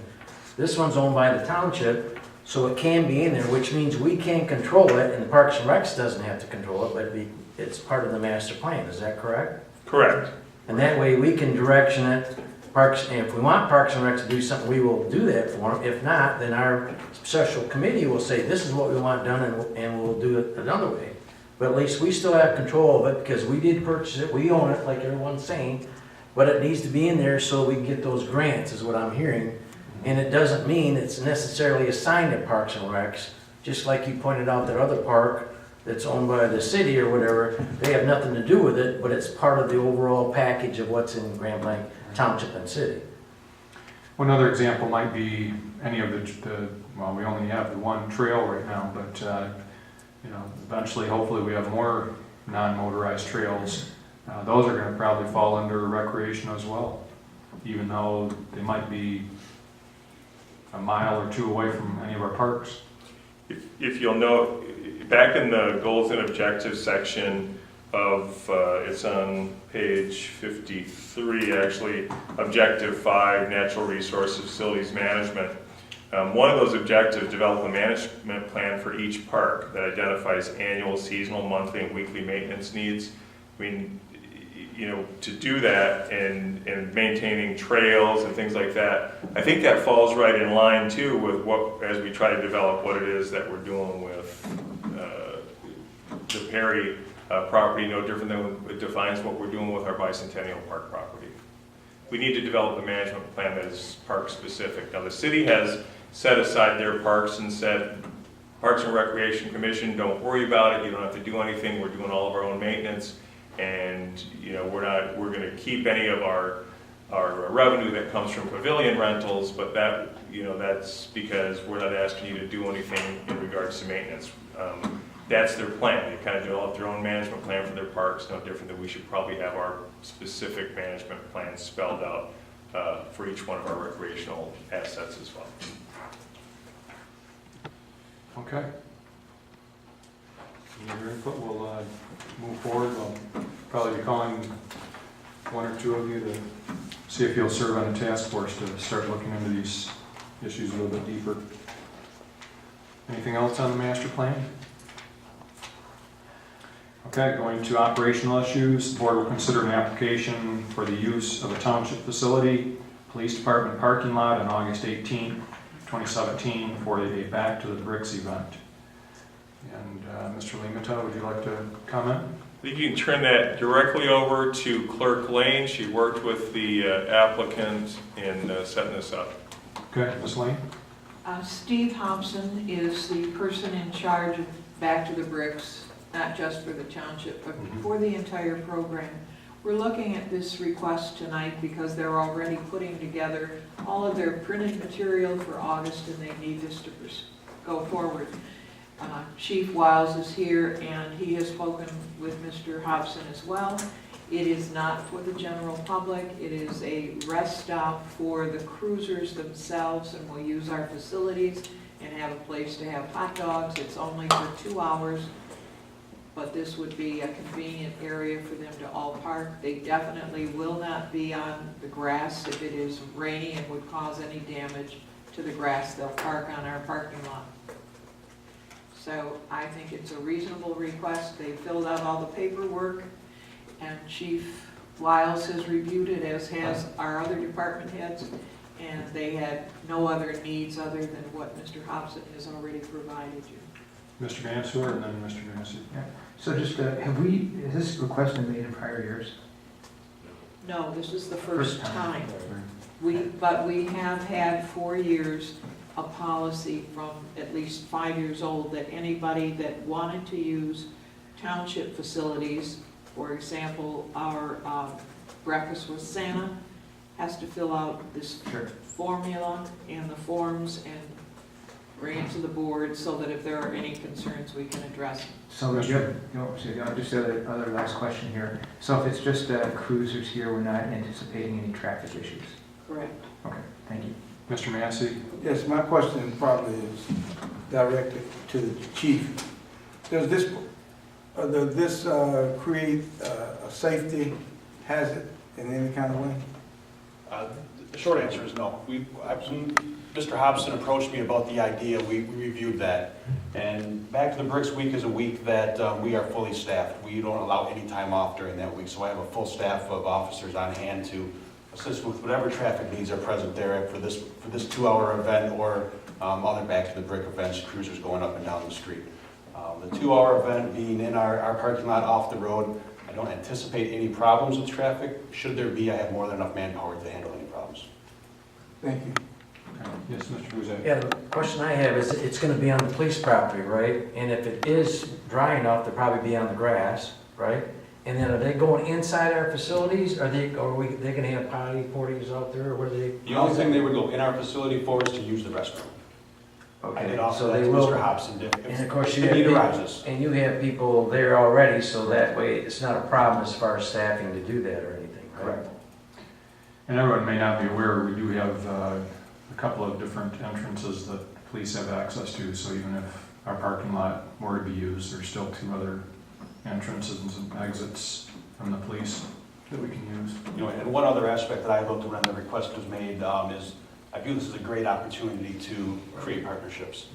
This one's owned by the township, so it can be in there, which means we can control it, and the Parks and Recs doesn't have to control it, but it's part of the master plan, is that correct? Correct. And that way we can direction it, and if we want Parks and Recs to do something, we will do that for them. If not, then our special committee will say, this is what we want done, and we'll do it another way. But at least we still have control of it, because we did purchase it, we own it, like everyone's saying, but it needs to be in there so we can get those grants, is what I'm hearing. And it doesn't mean it's necessarily assigned to Parks and Recs, just like you pointed out that other park that's owned by the city or whatever, they have nothing to do with it, but it's part of the overall package of what's in Blanc Township and City. One other example might be any of well, we only have the one trail right now, but eventually, hopefully, we have more non-motorized trails. Those are going to probably fall under recreation as well, even though they might be a mile or two away from any of our parks. If you'll note, back in the goals and objectives section of, it's on page 53 actually, objective 5, natural resources facilities management. One of those objectives, develop a management plan for each park that identifies annual, seasonal, monthly, and weekly maintenance needs. I mean, to do that and maintaining trails and things like that, I think that falls right in line too with what, as we try to develop what it is that we're doing with the Perry property, no different than it defines what we're doing with our Bicentennial Park property. We need to develop a management plan that is park specific. Now the city has set aside their parks and said, Parks and Recreation Commission, don't worry about it, you don't have to do anything, we're doing all of our own maintenance. And we're going to keep any of our revenue that comes from pavilion rentals, but that's because we're not asking you to do anything in regards to maintenance. That's their plan. They kind of develop their own management plan for their parks, no different than we should probably have our specific management plan spelled out for each one of our recreational assets as well. Okay. Your input, we'll move forward. We'll probably be calling one or two of you to see if you'll serve on a task force to start looking into these issues a little bit deeper. Anything else on the master plan? Okay, going to operational issues. The board will consider an application for the use of a township facility, police department parking lot on August 18, 2017 for a Back to the Bricks event. And Mr. Limata, would you like to comment? I think you can turn that directly over to Clerk Lane. She worked with the applicant in setting this up. Okay, Ms. Lane? Steve Hobson is the person in charge of Back to the Bricks, not just for the township, but for the entire program. We're looking at this request tonight because they're already putting together all of their printed material for August, and they need this to go forward. Chief Wiles is here, and he has spoken with Mr. Hobson as well. It is not for the general public. It is a rest stop for the cruisers themselves, and we'll use our facilities and have a place to have hot dogs. It's only for 2 hours, but this would be a convenient area for them to all park. They definitely will not be on the grass if it is rainy and would cause any damage to the grass. They'll park on our parking lot. So I think it's a reasonable request. They filled out all the paperwork, and Chief Wiles has reviewed it, as has our other department heads, and they had no other needs other than what Mr. Hobson has already provided you. Mr. Mansour and then Mr. Massey. So just, has this request been made in prior years? No, this is the first time. But we have had 4 years a policy from at least 5 years old that anybody that wanted to use township facilities, for example, our Breakfast with Santa, has to fill out this formula and the forms and bring it to the board so that if there are any concerns, we can address them. So, just the other last question here. So if it's just cruisers here, we're not anticipating any traffic issues? Correct. Okay, thank you. Mr. Massey? Yes, my question probably is directed to the chief. Does this create a safety hazard in any kind of way? The short answer is no. Mr. Hobson approached me about the idea, we reviewed that. And Back to the Bricks week is a week that we are fully staffed. We don't allow any time off during that week, so I have a full staff of officers on hand to assist with whatever traffic needs are present there for this 2-hour event or other Back to the Brick events, cruisers going up and down the street. The 2-hour event being in our parking lot off the road, I don't anticipate any problems with traffic. Should there be, I have more than enough manpower to handle any problems. Thank you. Okay. Yes, Mr. Buzak? Yeah, the question I have is, it's going to be on the police property, right? And if it is dry enough, they'll probably be on the grass, right? And then are they going inside our facilities? Are they going to have potties out there, or what are they? The only thing they would go in our facility for is to use the restroom. I did Okay, offer so that they to will. Mr. Hobson if And of course, the you have need people, arises. and you have people there already, so that way it's not a problem as far as staffing to do that or anything, right? Correct. And everyone may not be aware, we do have a couple of different entrances that police have access to, so even if our parking lot were to be used, there's still 2 other entrances and exits from the police that we can use. You know, and one other aspect that I looked at when the request was made is I view this as a great opportunity to create partnerships.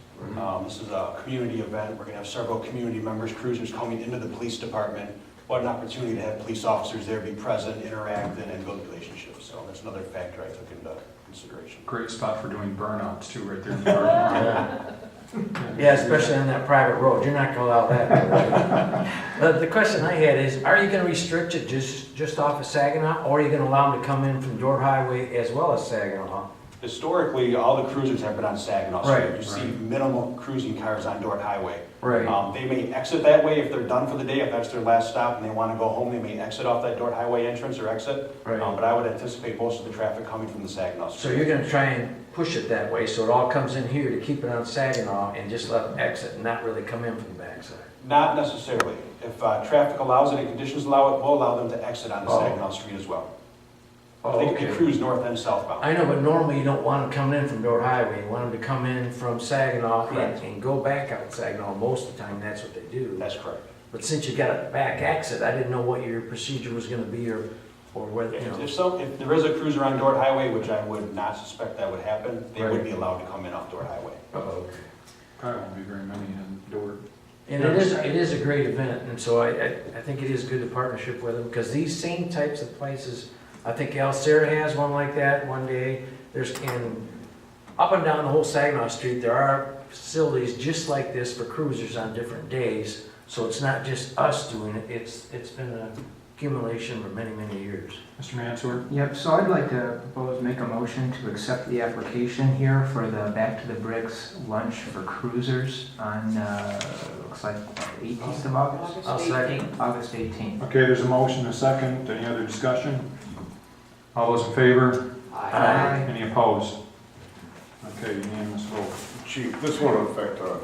This is a community event. We're going to have several community members, cruisers coming into the police department. What an opportunity to have police officers there be present, interact, and build relationships. So that's another factor I took into consideration. Great spot for doing burnouts too, right there in the parking lot. Yeah, especially on that private road, you're not going to allow that. But the question I had is, are you going to restrict it just off of Saginaw, or are you going to allow them to come in from Dorr Highway as well as Saginaw? Historically, all the cruisers have been on Saginaw Street. Right, You see minimal cruising cars on Dordt Highway. Right. They may exit that way if they're done for the day, if that's their last stop and they want to go home, they may exit off that Dordt Highway entrance or exit. Right. But I would anticipate most of the traffic coming from the Saginaw Street. So you're going to try and push it that way, so it all comes in here to keep it on Saginaw and just let them exit and not really come in from the backside? Not necessarily. If traffic allows it and conditions allow it, we'll allow them to exit onto Oh. Saginaw Street as well. Oh, They can okay. cruise north and southbound. I know, but normally you don't want them coming in from Dorr Highway, you want them to come in from Saginaw Correct. and go back out Saginaw. Most of the time, that's what they do. That's correct. But since you got a back exit, I didn't know what your procedure was going to be or whether, you know. If there is a cruiser on Dordt Highway, which I would not suspect that would happen, they Right. would be allowed to come in off Dordt Highway. Oh, okay. Probably won't be very many in Dort. And it is a great event, and so I think it is good to partnership with them, because these same types of places, I think Al Sarah has one like that one day. And up and down the whole Saginaw Street, there are facilities just like this for cruisers on different days. So it's not just us doing it, it's been an accumulation for many, many years. Mr. Mansour? Yep, so I'd like to make a motion to accept the application here for the Back to the Bricks lunch for cruisers on looks like what, 18th of August? August 18th. August 18th. Okay, there's a motion, and a second. Any other discussion? All those in favor? Aye. Any opposed? Okay, unanimous vote. Chief, this won't affect our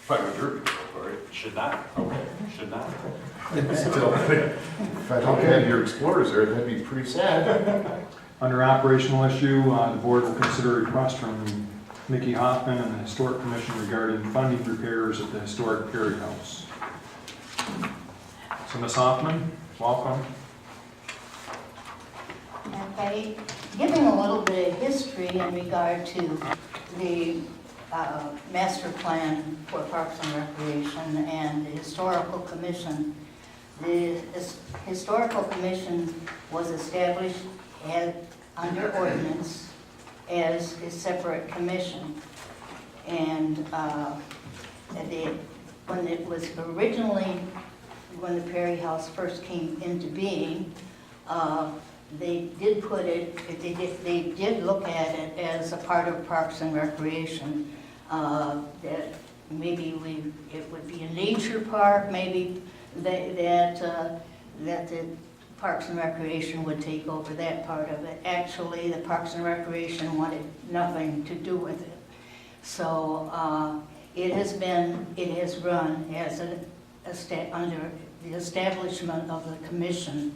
final jury, right? Should not, Okay. should not. Still, if I don't have your explorers there, that'd be pretty sad. Under operational issue, the board will consider a request from Mickey Hoffman and the Historic Commission regarding funding repairs at the historic Perry House. So Ms. Hoffman, welcome. Okay, giving a little bit of history in regard to the master plan for Parks and Recreation and the Historical Commission. The Historical Commission was established under ordinance as a separate commission. And when it was originally, when the Perry House first came into being, they did put it, they did look at it as a part of Parks and Recreation. That maybe it would be a nature park, maybe that the Parks and Recreation would take over that part of it. Actually, the Parks and Recreation wanted nothing to do with it. So it has run as under the establishment of the commission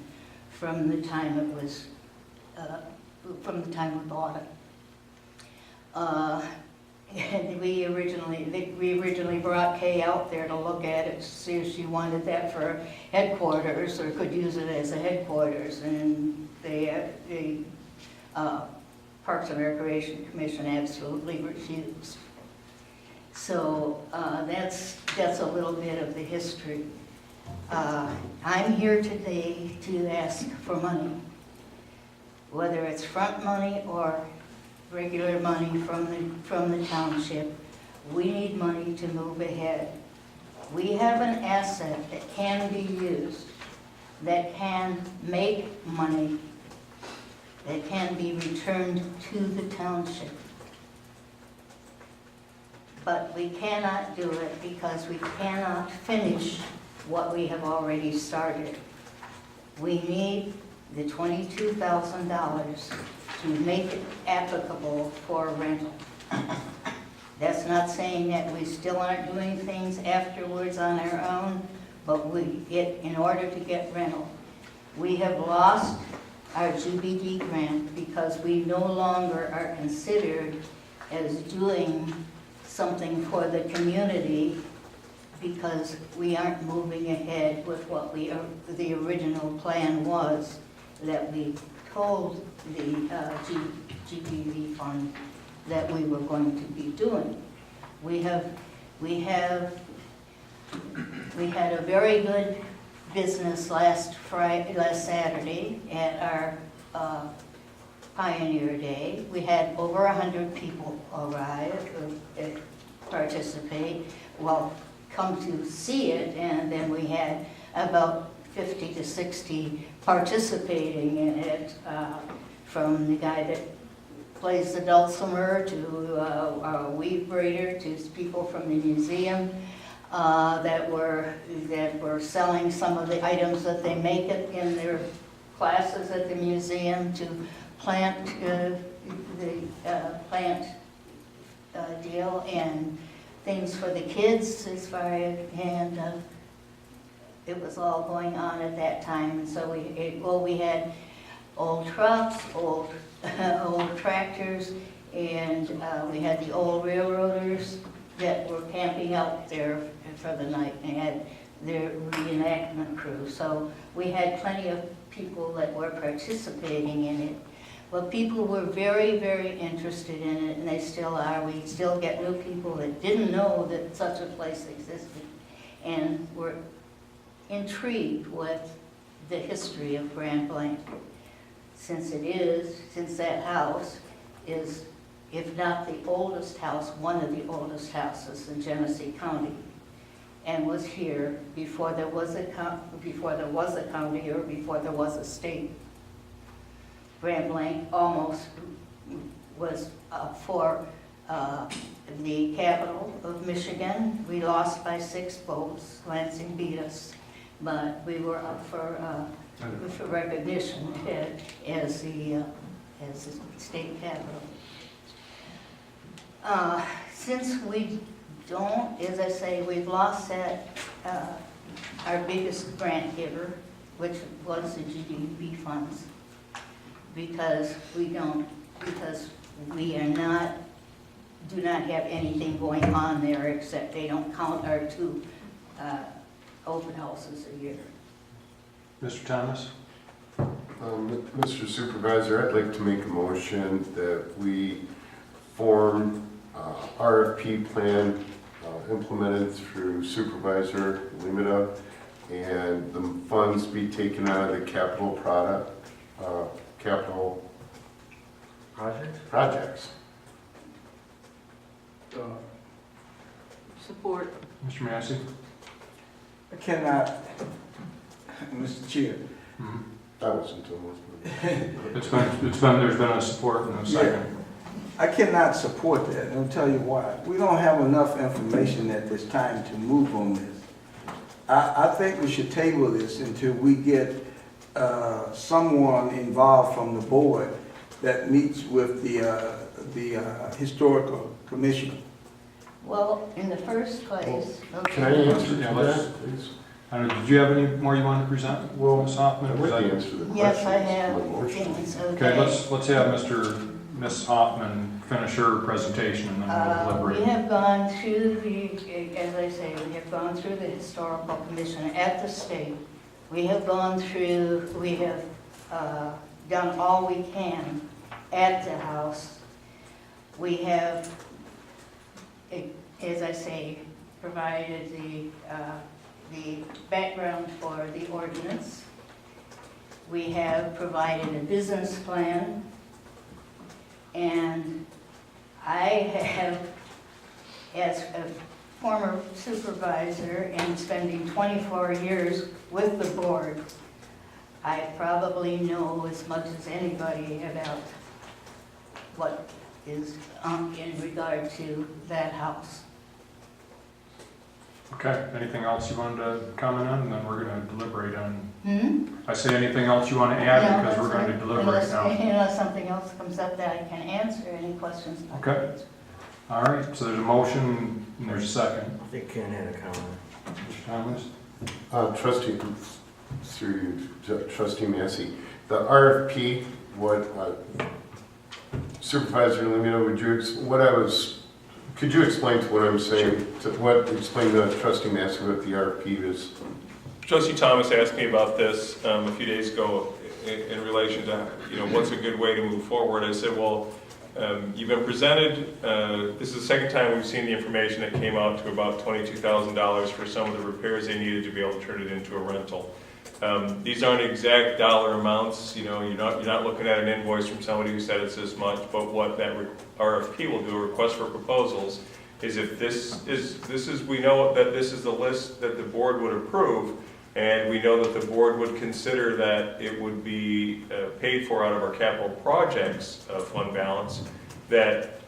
from the time it was, from the time we bought it. And we originally brought Kay out there to look at it, to see if she wanted that for headquarters or could use it as a headquarters. And the Parks and Recreation Commission absolutely refused. So that's a little bit of the history. I'm here today to ask for money, whether it's front money or regular money from the township. We need money to move ahead. We have an asset that can be used, that can make money, that can be returned to the township. But we cannot do it because we cannot finish what we have already started. We need the $22,000 to make it applicable for rental. That's not saying that we still aren't doing things afterwards on our own, but in order to get rental. We have lost our GBD grant because we no longer are considered as doing something for the community because we aren't moving ahead with what the original plan was that we told the GBV fund that we were going to be doing. We had a very good business last Saturday at our Pioneer Day. We had over 100 people arrive, participate, come to see it, and then we had about 50 to 60 participating in it, from the guy that plays the dulcimer to a weed braider to people from the museum that were selling some of the items that they make it in their classes at the museum, to plant plant deal and things for the kids as far as, and it was all going on at that time. And so we had old trucks, old tractors, and we had the old railroaders that were camping out there for the night, and had their reenactment crew. So we had plenty of people that were participating in it. Well, people were very, very interested in it, and they still are. We still get new people that didn't know that such a place existed, and were intrigued with the history of Grand Blanc, since that house is, if not the oldest house, one of the oldest houses in Genesee County, and was here before there was a county or before there was a state. Grand Blanc almost was for the capital of Michigan. We lost by 6 votes. Lansing beat us, but we were up for recognition as the state capital. Since we don't, as I say, we've lost that, our biggest grant giver, which was the GDP funds, because we do not have anything going on there except they don't count our 2 open houses a year. Mr. Thomas? Mr. Supervisor, I'd like to make a motion that we form RFP plan implemented through Supervisor Limita, and the funds be taken out of the capital projects. Support. Mr. Massey? I cannot, Mr. Chair, That wasn't too much. There's been a support in a second. I cannot support that, and I'll tell you why. We don't have enough information at this time to move on this. I think we should table this until we get someone involved from the board that meets with the historical commission. Well, in the first place, Can I okay. answer Yeah, to let's- that, please? Did you have any more you wanted to present? Well, Ms. Hoffman? I'd like to answer the questions. Yes, I have My motion. things, Okay, let's have Ms. Hoffman finish her presentation and then we'll deliberate. We have gone through as I say, we have gone through the historical commission at the state. We have done all we can at the House. We have, as I say, provided the background for the ordinance. We have provided a business plan. And I have, as a former supervisor and spending 24 years with the board, I probably know as much as anybody about what is in regard to that house. Okay, anything else you wanted to comment on? And then we're going to deliberate on. Hmm? I say anything else you want to add No, because we're that's going to it. deliberate now. Unless something else comes up that I can answer, any questions? Okay. All right, so there's a motion and there's a second. I think Ken had a comment. Mr. Thomas? Trustee, through Trustee Massey, the RFP, Supervisor Lemino, could you explain to what I'm saying? Explain to Trustee Massey what the RFP is? Trustee Thomas asked me about this a few days ago in relation to, what's a good way to move forward. I said, well, you've been presented, this is the second time we've seen the information that came out to about $22,000 for some of the repairs they needed to be able to turn it into a rental. These aren't exact dollar amounts, you're not looking at an invoice from somebody who said it's this much, but what that RFP will do, a request for proposals, is if we know that this is the list that the board would approve, and we know that the board would consider that it would be paid for out of our capital projects fund balance, that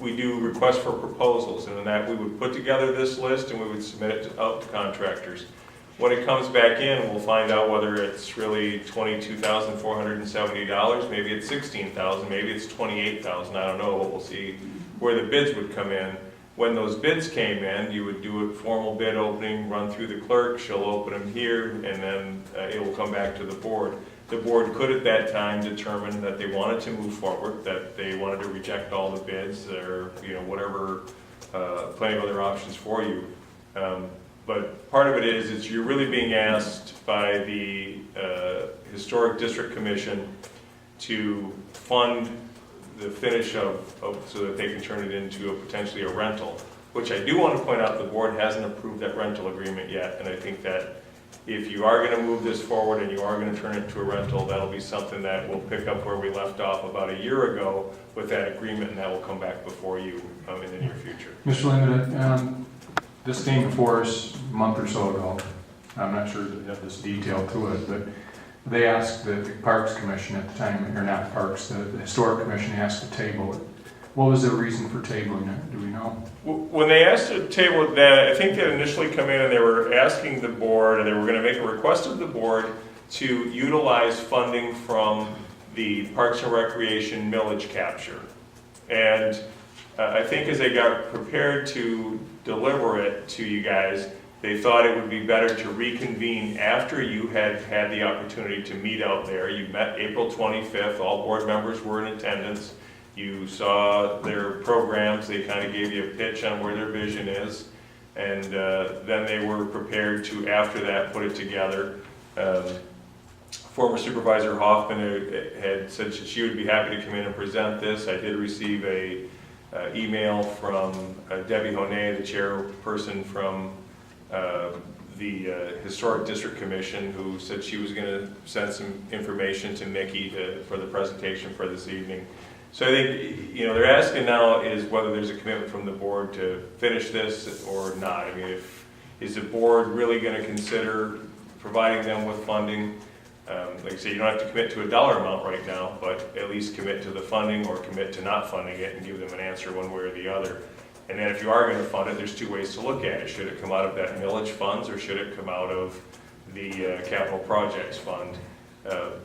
we do request for proposals, and then that we would put together this list and we would submit it out to contractors. When it comes back in, we'll find out whether it's really $22,470, maybe it's $16,000, maybe it's $28,000, I don't know, but we'll see where the bids would come in. When those bids came in, you would do a formal bid opening, run through the clerk, she'll open them here, and then it will come back to the board. The board could at that time determine that they wanted to move forward, that they wanted to reject all the bids, or whatever, plenty of other options for you. But part of it is you're really being asked by the Historic District Commission to fund the finish of so that they can turn it into potentially a rental, which I do want to point out the board hasn't approved that rental agreement yet, and I think that if you are going to move this forward and you are going to turn it to a rental, that'll be something that will pick up where we left off about a year ago with that agreement, and that will come back before you in the near future. Mr. Limited, this came before us a month or so ago. I'm not sure that had this detail to it, but they asked the Parks Commission at the time, or not Parks, the Historic Commission asked to table it. What was the reason for tabling it? Do we know? When they asked to table that, I think they had initially come in and they were asking the board, and they were going to make a request of the board to utilize funding from the Parks and Recreation millage capture. And I think as they got prepared to deliver it to you guys, they thought it would be better to reconvene after you had had the opportunity to meet out there. You met April 25th, all board members were in attendance. You saw their programs, they kind of gave you a pitch on where their vision is, and then they were prepared to, after that, put it together. Former Supervisor Hoffman had said she would be happy to come in and present this. I did receive a email from Debbie Honay, the chairperson from the Historic District Commission, who said she was going to send some information to Mickey for the presentation for this evening. So I think, they're asking now is whether there's a commitment from the board to finish this or not. I mean, is the board really going to consider providing them with funding? Like I say, you don't have to commit to a dollar amount right now, but at least commit to the funding or commit to not funding it and give them an answer one way or the other. And then if you are going to fund it, there's two ways to look at it. Should it come out of that millage funds or should it come out of the capital projects fund?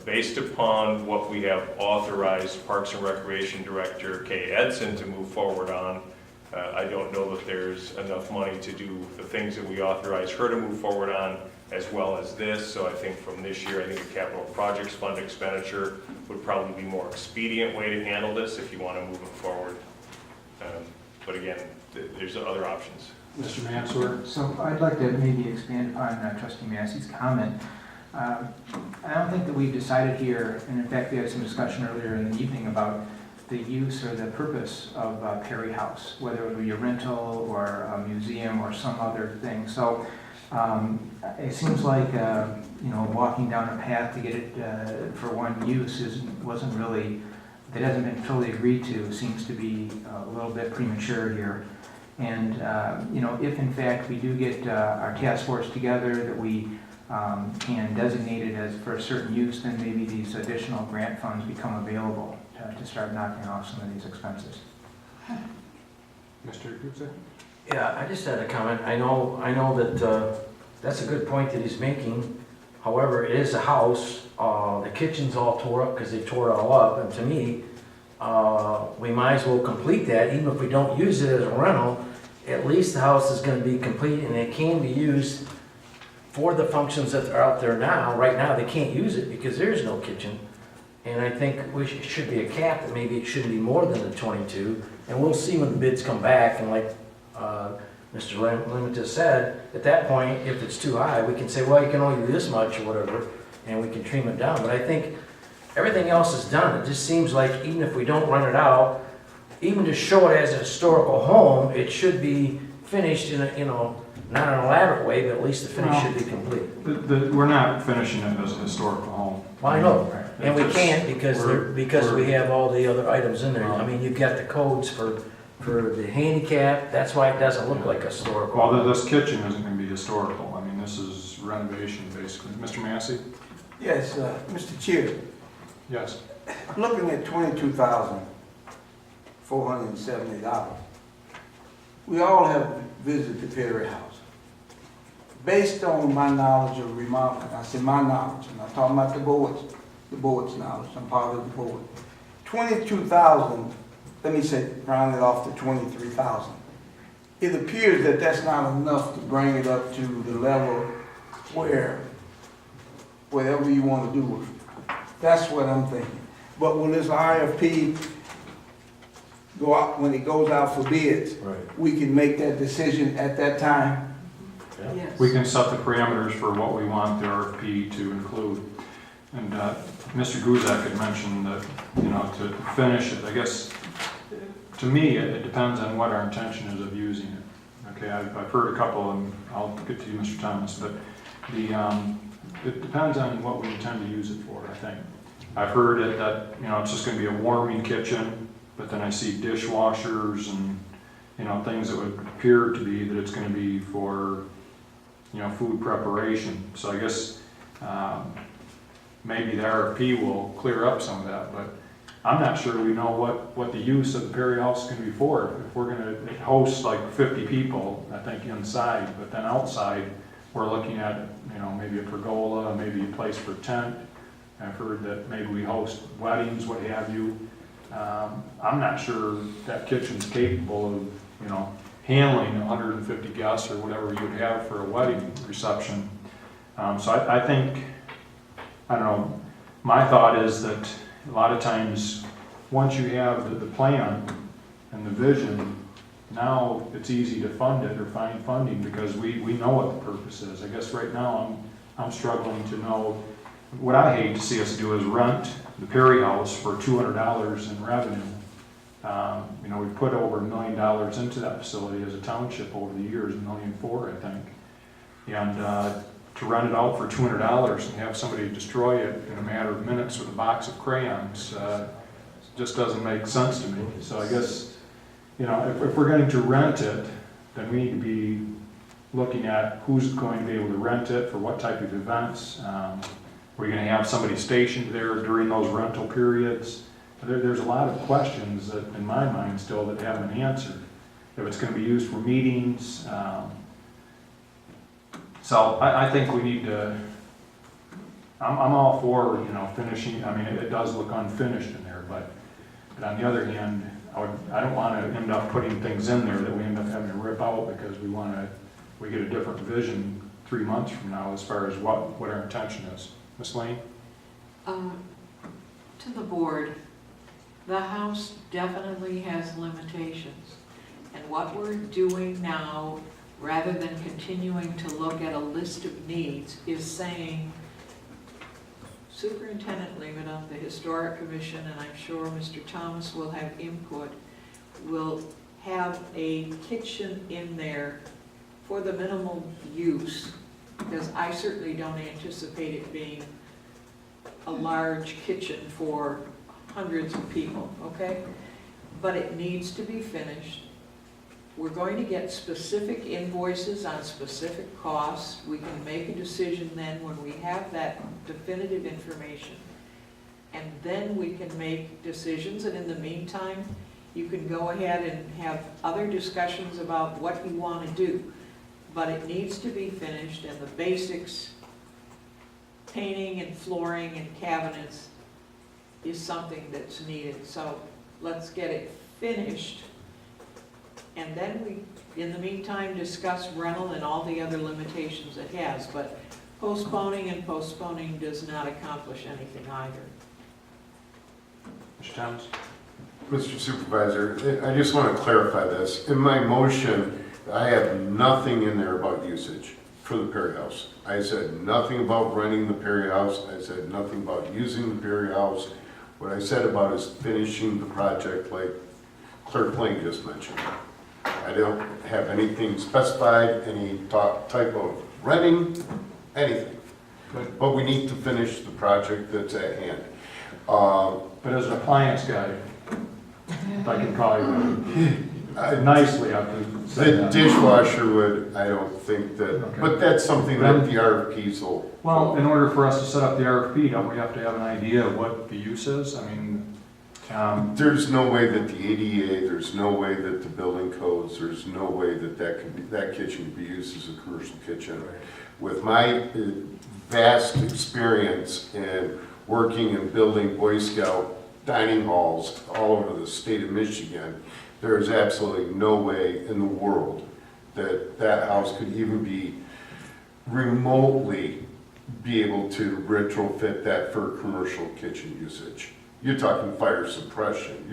Based upon what we have authorized Parks and Recreation Director Kay Edson to move forward on, I don't know that there's enough money to do the things that we authorized her to move forward on as well as this. So I think from this year, I think a capital projects fund expenditure would probably be a more expedient way to handle this if you want to move it forward. But again, there's other options. Mr. Mansour? So I'd like to maybe expand upon Trustee Massey's comment. I don't think that we've decided here, and in fact we had some discussion earlier in the evening about the use or the purpose of Perry House, whether it would be a rental or a museum or some other thing. So it seems like walking down a path to get it for one use wasn't really, that hasn't been totally agreed to, seems to be a little bit premature here. And if in fact we do get our task force together, that we can designate it as for a certain use, then maybe these additional grant funds become available to start knocking off some of these expenses. Mr. Gupta? Yeah, I just had a comment. I know that that's a good point that he's making. However, it is a house. The kitchen's all tore up because they tore it all up. And to me, we might as well complete that. Even if we don't use it as a rental, at least the house is going to be complete and it can be used for the functions that are out there now. Right now, they can't use it because there is no kitchen. And I think it should be a cap that maybe it shouldn't be more than the 22. And we'll see when the bids come back. And like Mr. Limita said, at that point, if it's too high, we can say, well, you can only do this much or whatever, and we can trim it down. But I think everything else is done. It just seems like even if we don't rent it out, even to show it as a historical home, it should be finished in a, not an elaborate way, but at least the finish should be complete. We're not finishing it as a historical home. Well, I know, and we It's can't because we have all the other items in there. I mean, you've got the codes for the handicap. That's why it doesn't look like a historical. Well, this kitchen isn't going to be historical. I mean, this is renovation, basically. Mr. Massey? Yes, Mr. Chair, Yes. looking at $22,470, we all have visited the Perry House. Based on my knowledge of remodeling, I say my knowledge, I'm not talking about the board's knowledge, I'm part of the board. 22,000, let me say, round it off to 23,000. It appears that that's not enough to bring it up to the level where whatever you want to do with it. That's what I'm thinking. But will this RFP go out, when it goes out for bids, we can make that decision at that time? Yes. We can set the parameters for what we want the RFP to include. And Mr. Guzak had mentioned that, to finish it, I guess, to me, it depends on what our intention is of using it. Okay, I've heard a couple, and I'll get to you, Mr. Thomas, but it depends on what we intend to use it for, I think. I've heard it that, it's just going to be a warming kitchen, but then I see dishwashers and, things that would appear to be that it's going to be for, food preparation. So I guess maybe the RFP will clear up some of that, but I'm not sure we know what the use of the Perry House is gonna be for. If we're gonna host like 50 people, I think inside, but then outside, we're looking at, maybe a pergola, maybe a place for tent. I've heard that maybe we host weddings, what have you. I'm not sure that kitchen's capable of, handling 150 guests or whatever you'd have for a wedding reception. So I think, I don't know, my thought is that a lot of times, once you have the plan and the vision, now it's easy to fund it or find funding because we know what the purpose is. I guess right now I'm struggling to know, what I hate to see us do is rent the Perry House for $200 in revenue. We've put over $1 million into that facility as a township over the years, $1.4 million, I think. And to rent it out for $200 and have somebody destroy it in a matter of minutes with a box of crayons just doesn't make sense to me. So I guess, if we're going to rent it, then we need to be looking at who's going to be able to rent it, for what type of events. We're going to have somebody stationed there during those rental periods. There's a lot of questions that, in my mind, still that haven't been answered. If it's going to be used for meetings. So I think we need to, I'm all for, finishing. I mean, it does look unfinished in there, but on the other hand, I don't want to end up putting things in there that we end up having to rip out because we get a different vision 3 months from now as far as what our intention is. Ms. Lane? To the board, the house definitely has limitations. And what we're doing now, rather than continuing to look at a list of needs, is saying, Superintendent Lehman, the Historic Commission, and I'm sure Mr. Thomas will have input, will have a kitchen in there for the minimal use, because I certainly don't anticipate it being a large kitchen for hundreds of people, okay? But it needs to be finished. We're going to get specific invoices on specific costs. We can make a decision then when we have that definitive information. And then we can make decisions, and in the meantime, you can go ahead and have other discussions about what you want to do. But it needs to be finished, and the basics, painting and flooring and cabinets, is something that's needed. So let's get it finished. And then we, in the meantime, discuss rental and all the other limitations it has. But postponing and postponing does not accomplish anything either. Mr. Thomas? Mr. Supervisor, I just want to clarify this. In my motion, I have nothing in there about usage for the Perry House. I said nothing about renting the Perry House. I said nothing about using the Perry House. What I said about is finishing the project like Clerk Blanc just mentioned. I don't have anything specified, any type of renting, anything. But we need to finish the project that's at hand. But as an appliance guy, if I can call you nicely, I could say The that. dishwasher would, I don't think that, Okay. but that's something that the RFPs will. Well, in order for us to set up the RFP, don't we have to have an idea of what the use is? I mean, There's no way that the ADA, there's no way that the building codes, there's no way that that kitchen could be used as a commercial kitchen. With my vast experience in working and building Boy Scout dining halls all over the state of Michigan, there is absolutely no way in the world that that house could even be remotely be able to retrofit that for commercial kitchen usage. You're talking fire suppression.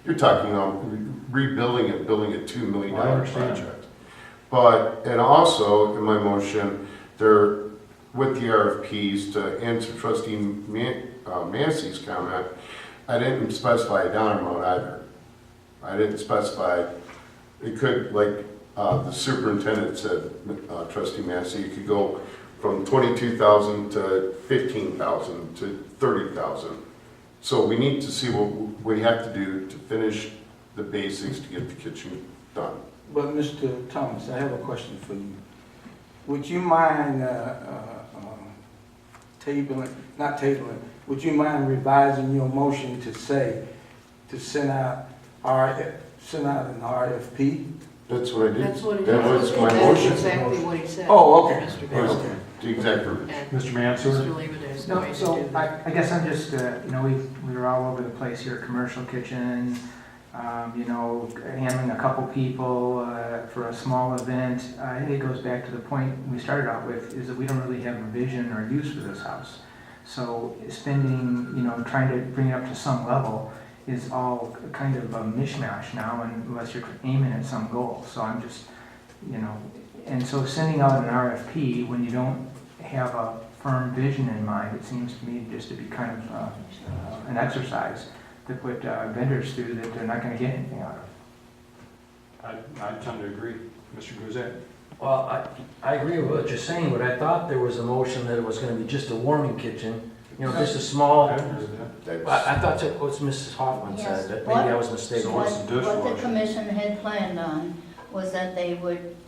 You're talking rebuilding and building a $2 million project. But, and also in my motion, there, with the RFPs, to answer Trustee Massey's comment, I didn't specify a dollar amount either. I didn't specify, it could, like the superintendent said, Trustee Massey, it could go from $22,000 to $15,000 to $30,000. So we need to see what we have to do to finish the basics to get the kitchen done. But Mr. Thomas, I have a question for you. Would you mind not tabling, would you mind revising your motion to say, to send out an RFP? That's what I did. That's what it is. That was my That's motion. exactly what he said. Oh, okay. Mr. That was Baker. the exact verbiage. And Mr. Mansour? Mr. Lehman is No, going to so do that. I guess I'm just, we were all over the place here, commercial kitchen, handling a couple people for a small event. I think it goes back to the point we started out with, is that we don't really have a vision or use for this house. So spending, trying to bring it up to some level is all kind of a mishmash now unless you're aiming at some goal. So I'm just, and so sending out an RFP when you don't have a firm vision in mind, it seems to me just to be kind of an exercise to put vendors through that they're not going to get anything out of. I tend to agree. Mr. Guzek? Well, I agree with what you're saying, but I thought there was a motion that it was gonna be just a warming kitchen, just a small, I agree with that. I thought that was Mrs. Hoffman Yes. said, that maybe I was mistaken. What Some what the dishwasher. commission had planned on was that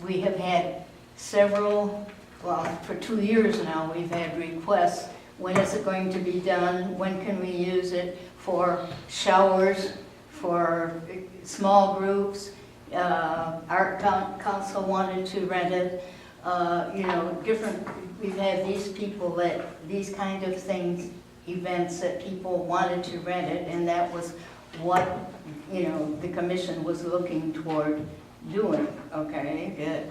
we have had several, well, for 2 years now, we've had requests. When is it going to be done? When can we use it for showers, for small groups? Art council wanted to rent it, we've had these people these kind of things, events that people wanted to rent it, and that was what, the commission was looking toward doing, okay?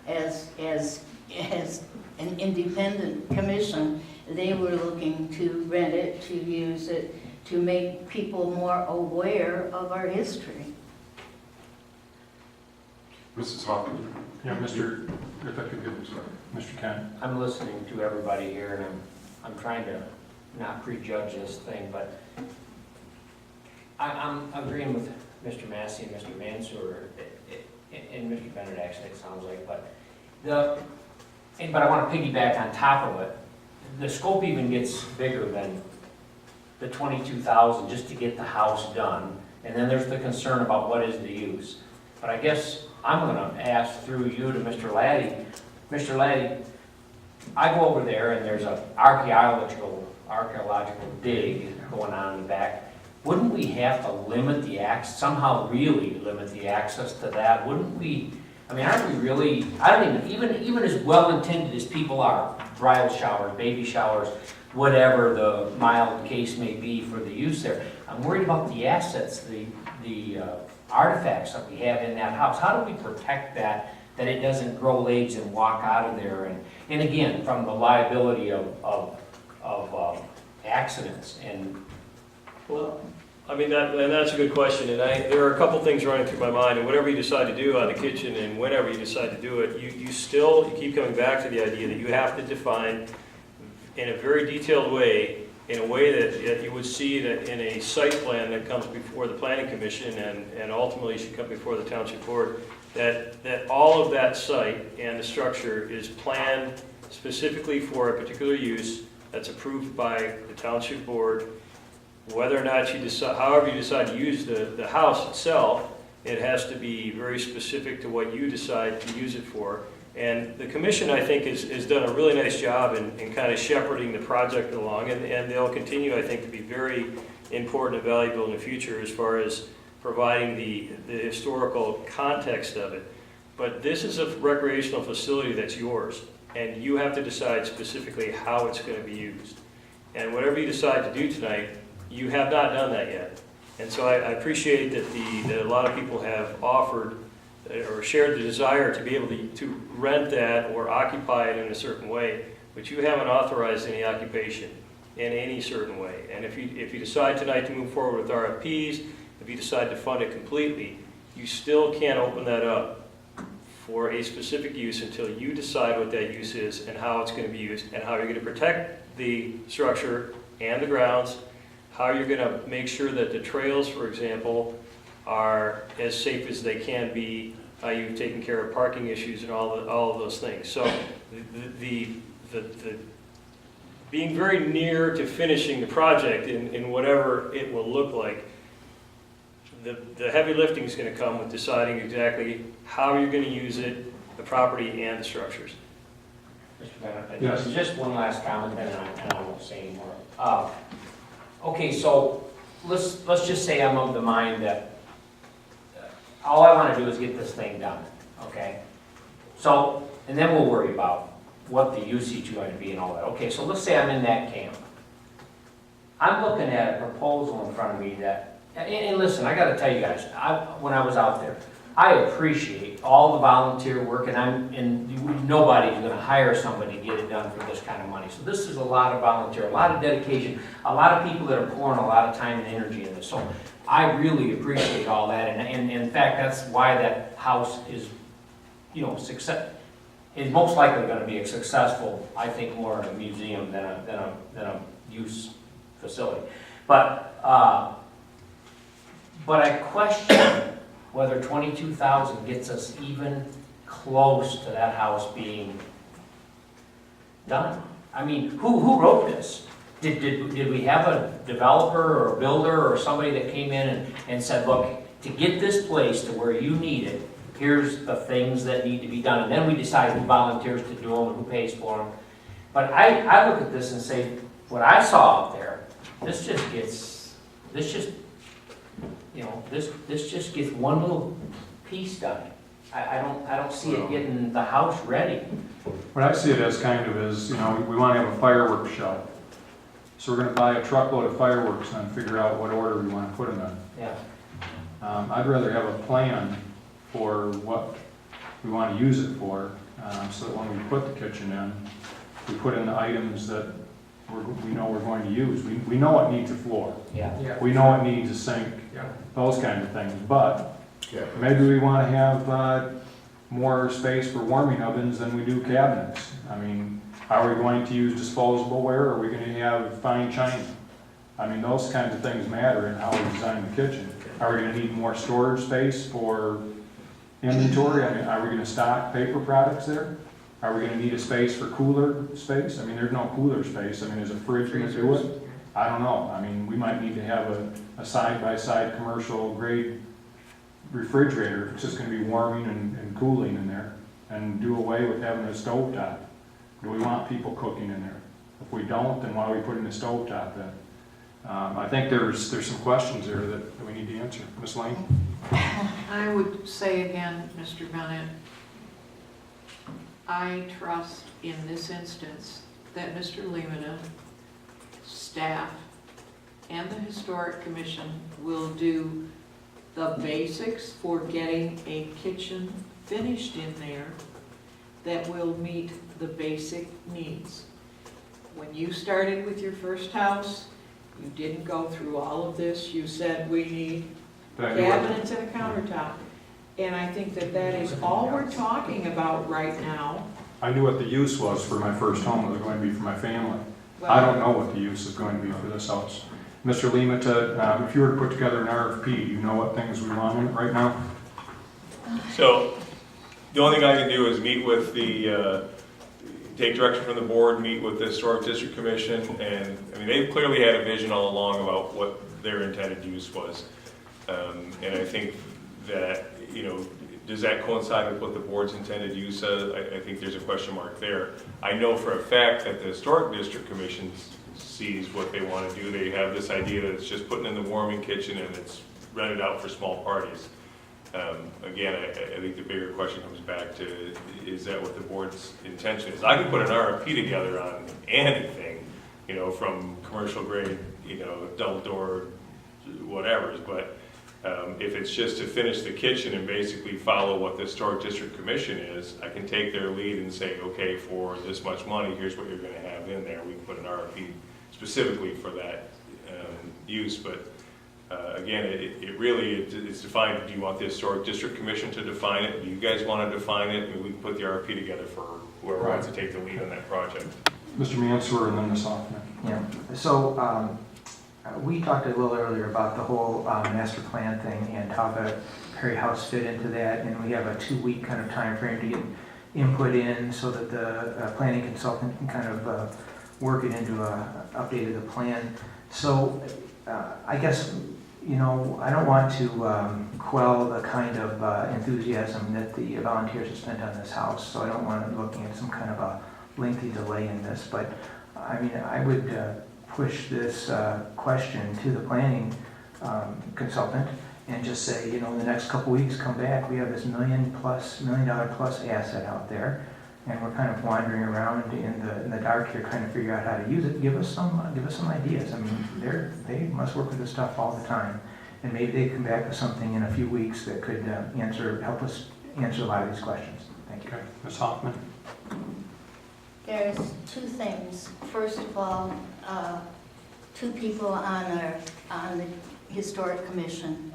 As an independent commission, they were looking to rent it, to use it, to make people more aware of our history. Mrs. Hoffman? Yeah, if I could get Mr. Kent. I'm listening to everybody here, and I'm trying to not prejudge this thing, but I'm agreeing with Mr. Massey and Mr. Mansour, and Mr. Bennett, actually, it sounds like, but I want to piggyback on top of it. The scope even gets bigger than the 22,000 just to get the house done, and then there's the concern about what is the use. But I guess I'm going to ask through you to Mr. Laddie. Mr. Laddie, I go over there and there's an archaeological dig going on in the back. Wouldn't we have to limit the access, somehow really limit the access to that? Wouldn't we, aren't we really, I don't even as well-intended as people are, bridal showers, baby showers, whatever the mild case may be for the use there. I'm worried about the assets, the artifacts that we have in that house. How do we protect that it doesn't grow legs and walk out of there? And again, from the liability of accidents and. Well, that's a good question, and there are a couple things running through my mind, and whatever you decide to do on the kitchen and whenever you decide to do it, you keep coming back to the idea that you have to define in a very detailed way, in a way that you would see that in a site plan that comes before the planning commission and ultimately should come before the township board, that all of that site and the structure is planned specifically for a particular use that's approved by the township board. Whether or not you decide, however you decide to use the house itself, it has to be very specific to what you decide to use it for. And the commission, I think, has done a really nice job in kind of shepherding the project along, and they'll continue, I think, to be very important and valuable in the future as far as providing the historical context of it. But this is a recreational facility that's yours, and you have to decide specifically how it's going to be used. And whatever you decide to do tonight, you have not done that yet. And so I appreciate that a lot of people have offered or shared the desire to be able to rent that or occupy it in a certain way, but you haven't authorized any occupation in any certain way. And if you decide tonight to move forward with RFPs, if you decide to fund it completely, you still can't open that up for a specific use until you decide what that use is and how it's going to be used and how you're going to protect the structure and the grounds, how you're going to make sure that the trails, for example, are as safe as they can be, how you've taken care of parking issues and all of those things. So the being very near to finishing the project in whatever it will look like, the heavy lifting is going to come with deciding exactly how you're going to use it, the property and the structures. Mr. Bennett? Yes. Just one last comment, and I won't say anymore. Okay, so let's just say I'm of the mind that all I want to do is get this thing done, okay? So, and then we'll worry about what the usage is going to be and all that. Okay, so let's say I'm in that camp. I'm looking at a proposal in front of me that, and listen, I got to tell you guys, when I was out there, I appreciate all the volunteer work, and nobody's going to hire somebody to get it done for this kind of money. So this is a lot of volunteer, a lot of dedication, a lot of people that are pouring a lot of time and energy in this. So I really appreciate all that, and in fact, that's why that house is, is most likely going to be a successful, I think, more in a museum than a use facility. But I question whether 22,000 gets us even close to that house being done. I mean, who wrote this? Did we have a developer or a builder or somebody that came in and said, look, to get this place to where you need it, here's the things that need to be done, and then we decide who volunteers to do them and who pays for them. But I look at this and say, what I saw out there, this just gets one little piece done. I don't see it getting the house ready. What I see it as kind of is, we want to have a fireworks show. So we're going to buy a truckload of fireworks and figure out what order we want to put them in. Yeah. I'd rather have a plan for what we want to use it for, so that when we put the kitchen in, we put in the items that we know we're going to use. We know it needs a floor. Yeah. We know it needs a sink, those kind of things. But maybe we want to have more space for warming ovens than we do cabinets. I mean, are we going to use disposable ware, or are we going to have fine china? I mean, those kinds of things matter in how we design the kitchen. Are we going to need more storage space for inventory? I mean, are we going to stock paper products there? Are we going to need a space for cooler space? I mean, there's no cooler space. I mean, is a fridge going to do it? I don't know. I mean, we might need to have a side-by-side commercial grade refrigerator. It's just going to be warming and cooling in there, and do away with having a stovetop. Do we want people cooking in there? If we don't, then why are we putting the stovetop in? I think there's some questions there that we need to answer. Ms. Lane? I would say again, Mr. Bennett, I trust in this instance that Mr. Lemata, staff, and the Historic Commission will do the basics for getting a kitchen finished in there that will meet the basic needs. When you started with your first house, you didn't go through all of this. You said we need cabinets and a countertop. And I think that is all we're talking about right now. I knew what the use was for my first home. It was going to be for my family. I don't know what the use is going to be for this house. Mr. Lemata, if you were to put together an RFP, do you know what things we want in it right now? So, the only thing I can do is meet with take direction from the board, meet with the Historic District Commission, and, I mean, they've clearly had a vision all along about what their intended use was. And I think that, does that coincide with what the board's intended use is? I think there's a question mark there. I know for a fact that the Historic District Commission sees what they want to do. They have this idea that it's just putting in the warming kitchen and it's rented out for small parties. Again, I think the bigger question comes back to, is that what the board's intention is? I can put an RFP together on anything, from commercial grade, double door, whatever, but if it's just to finish the kitchen and basically follow what the Historic District Commission is, I can take their lead and say, okay, for this much money, here's what you're going to have in there. We can put an RFP specifically for that use, but again, it's defined. Do you want the Historic District Commission to define it? Do you guys want to define it? I mean, we can put the RFP together for whoever wants to take the lead on that project. Mr. Mansour and then Ms. Hoffman. Yeah, so we talked a little earlier about the whole master plan thing and how the Perry House fit into that, and we have a 2-week kind of time frame to get input in so that the planning consultant can kind of work it into updated the plan. So I guess, I don't want to quell the kind of enthusiasm that the volunteers have spent on this house, so I don't want it looking at some kind of a lengthy delay in this, but I mean, I would push this question to the planning consultant and just say, you know, in the next couple weeks, come back, we have this $1 million plus asset out there, and we're kind of wandering around in the dark here trying to figure out how to use it. Give us some ideas. I mean, they must work with this stuff all the time, and maybe they come back with something in a few weeks that could help us answer a lot of these questions. Thank you. Okay, Ms. Hoffman? There's two things. First of all, two people on the Historic Commission,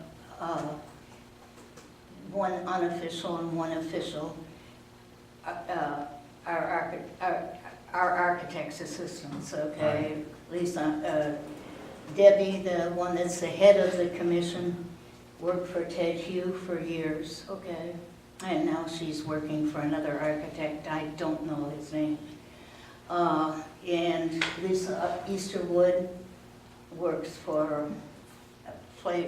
one unofficial and one official, our architect's assistants, okay? Lisa, Debbie, the one that's the head of the commission, worked for Ted Hugh for years, okay? And now she's working for another architect, I don't know his name. And Lisa Easterwood works for, I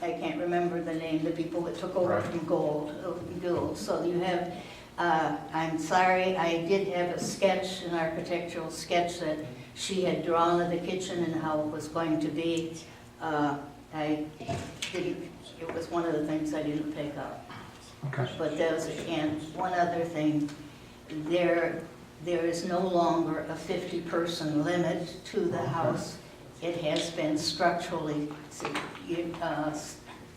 can't remember the name, the people that took over from Gould. So you have, I'm sorry, I did have a sketch, an architectural sketch that she had drawn of the kitchen and how it was going to be. I didn't, it was one of the things I didn't pick up. Okay. But there's, and one other thing, there is no longer a 50-person limit to the house. It has been structurally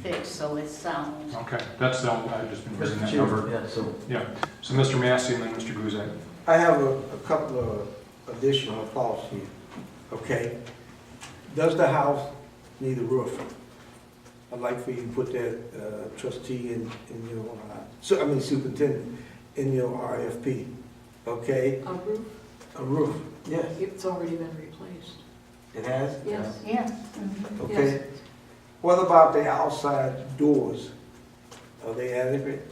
fixed, so it's sound. Okay, that's the only, I've just been hearing that Mr. number. Chair, Yeah, so Mr. Massey and then Mr. Guzak. I have a couple of additional thoughts here, okay? Does the house need a roof? I'd like for you to put that trustee in your, superintendent, in your RFP, okay? A roof, A roof, yes. it's already been replaced. It has? Yes. Yeah. Okay. Yes. What about the outside doors? Are they adequate?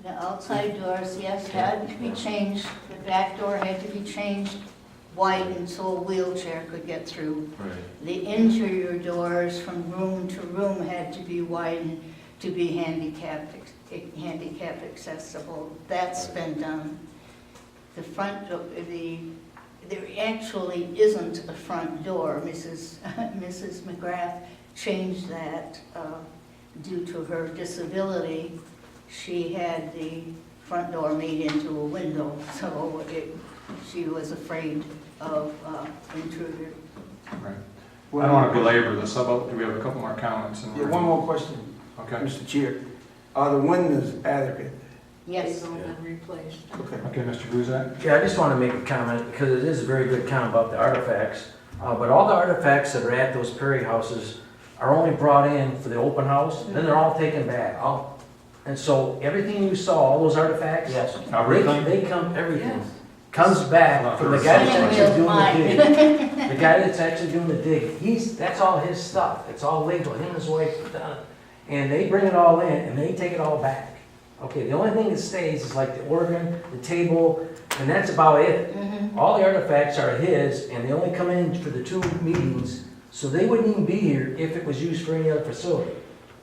The outside doors, yes, had to be changed. The back door had to be changed, widened so a wheelchair could get through. The interior doors from room to room had to be widened to be handicap accessible. That's been done. The front, there actually isn't a front door. Mrs. McGrath changed that due to her disability. She had the front door made into a window, so she was afraid of intruder. Right. I don't want to belabor this. How about, do we have a couple more comments? And Yeah, one more question, Okay. Mr. Chair. Are the windows adequate? Yes. They've all been replaced. Okay. Okay, Mr. Guzak? Yeah, I just want to make a comment, because it is a very good comment about the artifacts. But all the artifacts that are at those Perry houses are only brought in for the open house, then they're all taken back. And so everything you saw, all those artifacts, Everything? they come, everything Yes. comes back from the guy that's actually doing the dig. The guy that's actually doing the dig, that's all his stuff. It's all legal. Him and his wife have done it. And they bring it all in and they take it all back. Okay, the only thing that stays is like the organ, the table, and that's about it. All the artifacts are his, and they only come in for the 2 meetings, so they wouldn't even be here if it was used for any other facility.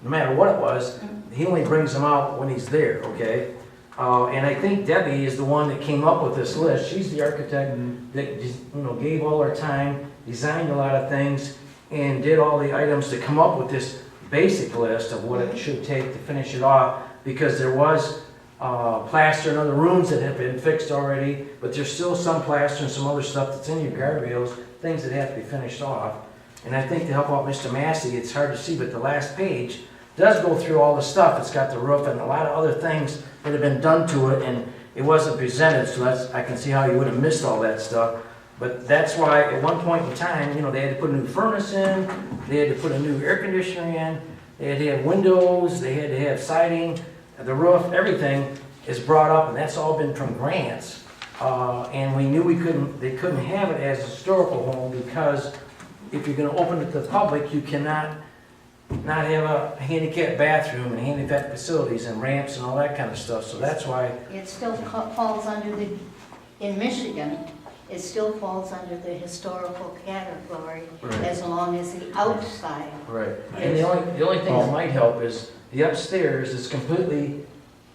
No matter what it was, he only brings them out when he's there, okay? And I think Debbie is the one that came up with this list. She's the architect that gave all her time, designed a lot of things, and did all the items to come up with this basic list of what it should take to finish it off, because there was plaster in other rooms that have been fixed already, but there's still some plaster and some other stuff that's in your guardrails, things that have to be finished off. And I think to help out Mr. Massey, it's hard to see, but the last page does go through all the stuff. It's got the roof and a lot of other things that have been done to it, and it wasn't presented, so I can see how you would have missed all that stuff. But that's why at one point in time, they had to put a new furnace in, they had to put a new air conditioner in, they had to have windows, they had to have siding, the roof, everything is brought up, and that's all been from grants. And we knew they couldn't have it as a historical home, because if you're gonna open it to the public, you cannot not have a handicapped bathroom and handicapped facilities and ramps and all that kind of stuff, so that's why. It still falls under in Michigan, it still falls under the historical category, as long as the outside. Right. And the only thing that might help is the upstairs is completely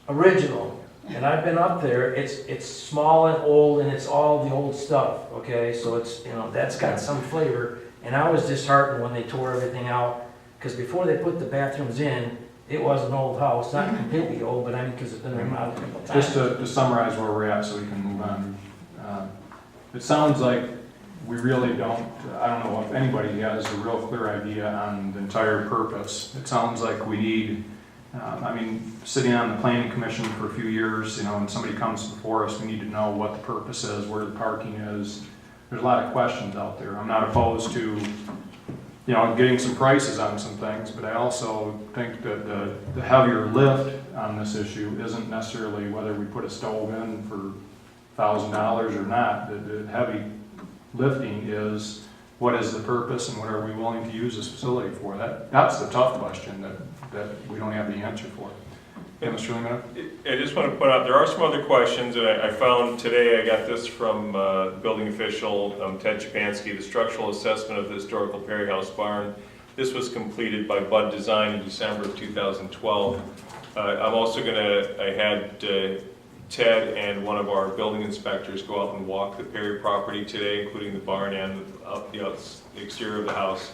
original. And I've been up there, it's small and old, and it's all the old stuff, okay? So it's, that's got some flavor. And I was disheartened when they tore everything out, because before they put the bathrooms in, it was an old house, not completely old, but I mean, because it's been remodeled a couple times. Just to summarize where we're at so we can move on. It sounds like we really don't, I don't know if anybody has a real clear idea on the entire purpose. It sounds like we need, sitting on the planning commission for a few years, when somebody comes before us, we need to know what the purpose is, where the parking is. There's a lot of questions out there. I'm not opposed to, getting some prices on some things, but I also think that the heavier lift on this issue isn't necessarily whether we put a stove in for $1,000 or not. The heavy lifting is what is the purpose and what are we willing to use this facility for? That's the tough question that we don't have the answer for. Yeah, Mr. Lehman? I just want to point out, there are some other questions, and I found today, I got this from building official Ted Chepansky, the structural assessment of the historical Perry House barn. This was completed by Bud Design in December of 2012. I'm also I had Ted and one of our building inspectors go out and walk the Perry property today, including the barn and the exterior of the house.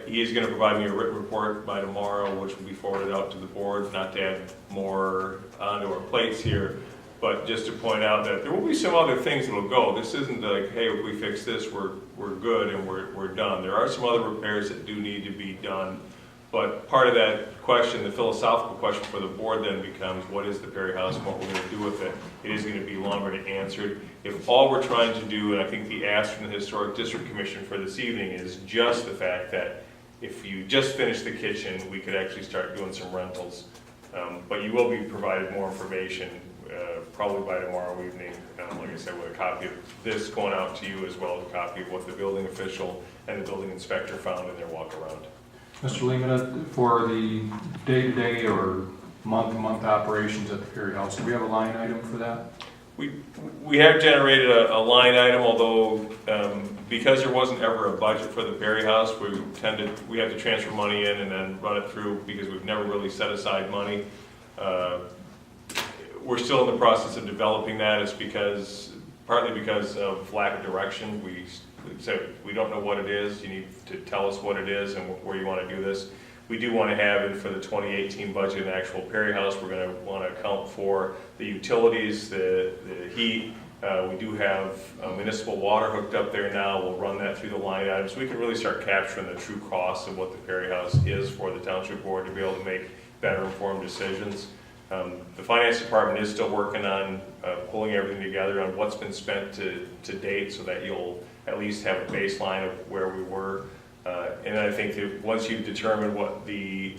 He is going to provide me a written report by tomorrow, which will be forwarded out to the board, not to add more onto our plates here, but just to point out that there will be some other things that will go. This isn't like, hey, if we fix this, we're good and we're done. There are some other repairs that do need to be done, but part of that question, the philosophical question for the board then becomes, what is the Perry House and what we're going to do with it? It is going to be longer to answer. If all we're trying to do, and I think the ask from the Historic District Commission for this evening is just the fact that if you just finish the kitchen, we could actually start doing some rentals. But you will be provided more information probably by tomorrow evening, like I said, with a copy of this going out to you, as well as a copy of what the building official and the building inspector found in their walk around. Mr. Lehman, for the day-to-day or month-to-month operations at the Perry House, do we have a line item for that? We have generated a line item, although because there wasn't ever a budget for the Perry House, we have to transfer money in and then run it through because we've never really set aside money. We're still in the process of developing that. It's partly because of lack of direction. We don't know what it is. You need to tell us what it is and where you want to do this. We do want to have it for the 2018 budget, an actual Perry House. We're going to want to account for the utilities, the heat. We do have municipal water hooked up there now. We'll run that through the line items. We can really start capturing the true cost of what the Perry House is for the Township Board to be able to make better informed decisions. The Finance Department is still working on pulling everything together on what's been spent to date so that you'll at least have a baseline of where we were. And I think that once you've determined what the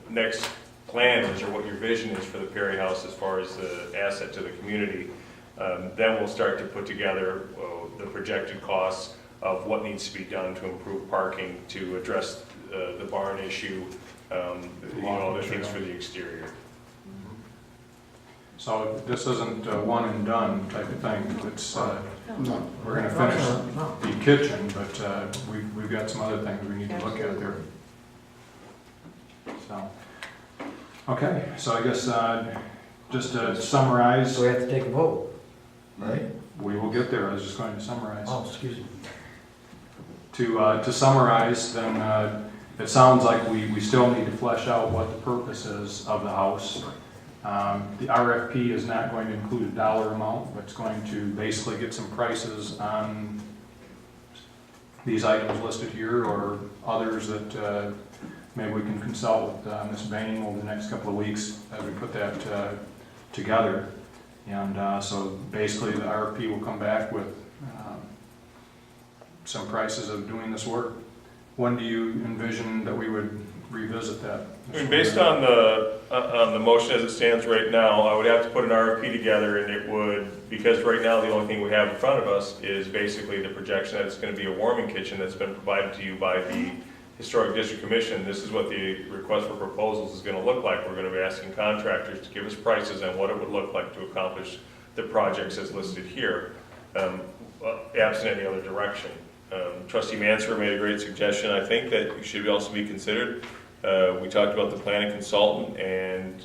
next plan is or what your vision is for the Perry House as far as the asset to the community, then we'll start to put together the projected costs of what needs to be done to improve parking, to address the barn issue, other things for the exterior. So this isn't a one and done type of thing. It's we're going to finish the kitchen, but we've got some other things we need to look at there. So, okay. So I guess just to summarize, So we have to take a vote, right? we will get there. I was just going to summarize. Oh, excuse me. To summarize, then it sounds like we still need to flesh out what the purpose is of the house. The RFP is not going to include a dollar amount, but it's going to basically get some prices on these items listed here or others that maybe we can consult with Ms. Bain over the next couple of weeks as we put that together. And so basically the RFP will come back with some prices of doing this work. When do you envision that we would revisit that? I mean, based on the motion as it stands right now, I would have to put an RFP together, and it would, because right now the only thing we have in front of us is basically the projection that it's going to be a warming kitchen that's been provided to you by the Historic District Commission. This is what the request for proposals is going to look like. We're going to be asking contractors to give us prices on what it would look like to accomplish the projects as listed here, absent any other direction. Trustee Mansur made a great suggestion. I think that you should also be considered. We talked about the planning consultant, and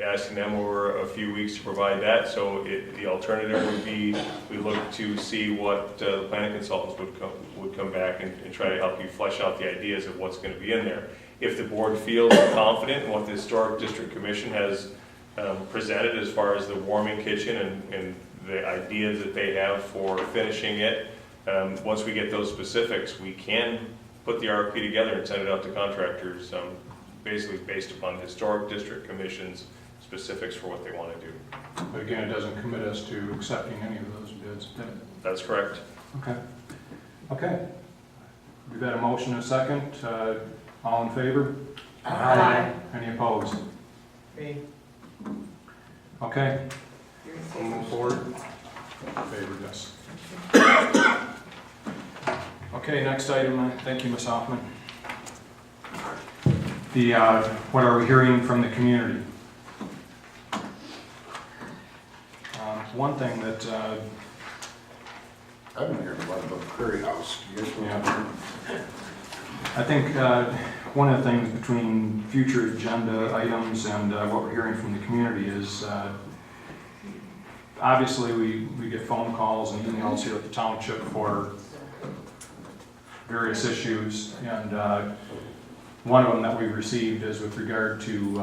asking them over a few weeks to provide that. So the alternative would be, we look to see what the planning consultants would come back and try to help you flesh out the ideas of what's going to be in there. If the board feels confident in what the Historic District Commission has presented as far as the warming kitchen and the ideas that they have for finishing it, once we get those specifics, we can put the RFP together and send it out to contractors, basically based upon the Historic District Commission's specifics for what they want to do. But again, it doesn't commit us to accepting any of those bids, does it? That's correct. Okay. Okay. We've had a motion and a second. All in favor? Aye. Any opposed? Okay. We'll move forward. Favor, yes. Okay, next item. Thank you, Ms. Hoffman. What are we hearing from the community? One thing that, I've been hearing a lot about Prairie House. You guys want to- I think one of the things between future agenda items and what we're hearing from the community is, obviously we get phone calls and emails here at the township for various issues, and one of them that we've received is with regard to,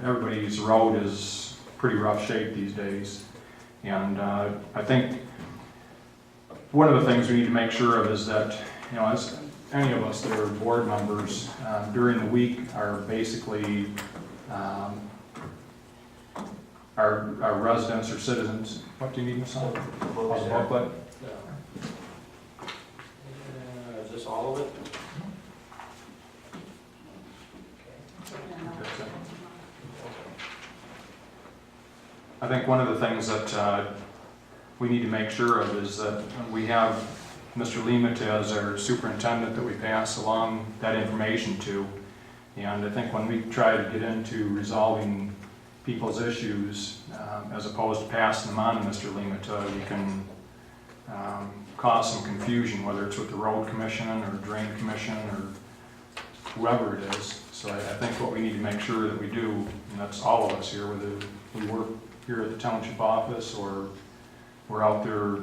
everybody's road is pretty rough shape these days. And I think one of the things we need to make sure of is that, as any of us that are board members during the week are basically our residents or citizens. What do you need, Ms. Hoffman? Booklet? Is this all of it? I think one of the things that we need to make sure of is that we have Mr. Lima as our superintendent that we pass along that information to. And I think when we try to get into resolving people's issues, as opposed to passing them on to Mr. Lima, we can cause some confusion, whether it's with the road commission or drain commission or whoever it is. So I think what we need to make sure that we do, and that's all of us here, whether we work here at the township office or we're out there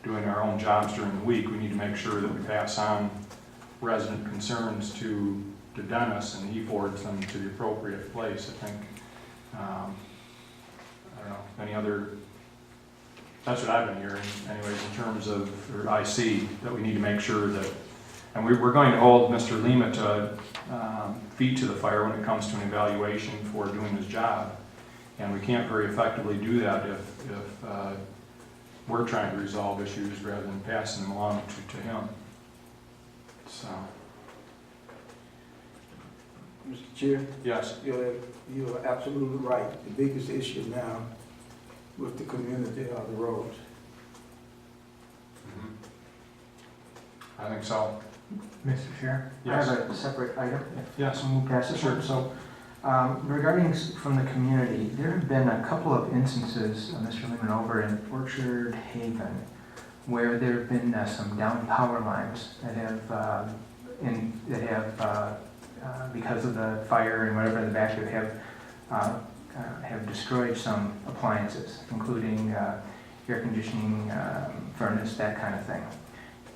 doing our own jobs during the week, we need to make sure that we pass on resident concerns to Dennis and he forwards them to the appropriate place. I think, I don't know, any other, that's what I've been hearing anyways in terms of, or I see, that we need to make sure that, and we're going to hold Mr. Lima to feet to the fire when it comes to an evaluation for doing his job. And we can't very effectively do that if we're trying to resolve issues rather than passing them along to him. So. Mr. Chair, Yes. you're absolutely right. The biggest issue now with the community are the roads. I think so. Mr. Chair? Yes. I have a separate item. Yes. We'll move past this one. So, regarding from the community, there have been a couple of instances, Mr. Lehman, over in Orchard Haven, where there have been some down power lines that have, because of the fire and whatever in the back, that have destroyed some appliances, including air conditioning, furnace, that kind of thing.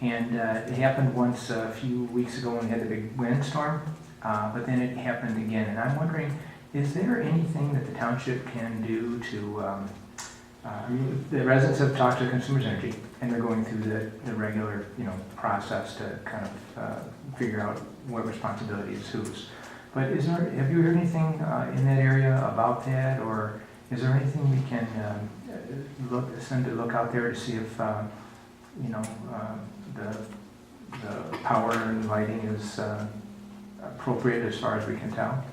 And it happened once a few weeks ago when we had the big windstorm, but then it happened again. And I'm wondering, is there anything that the township can do to, the residents have talked to Consumers Energy, and they're going through the regular, process to kind of figure out what responsibility is whose. But have you heard anything in that area about that, or is there anything we can send to look out there to see if, the power and lighting is appropriate as far as we can tell?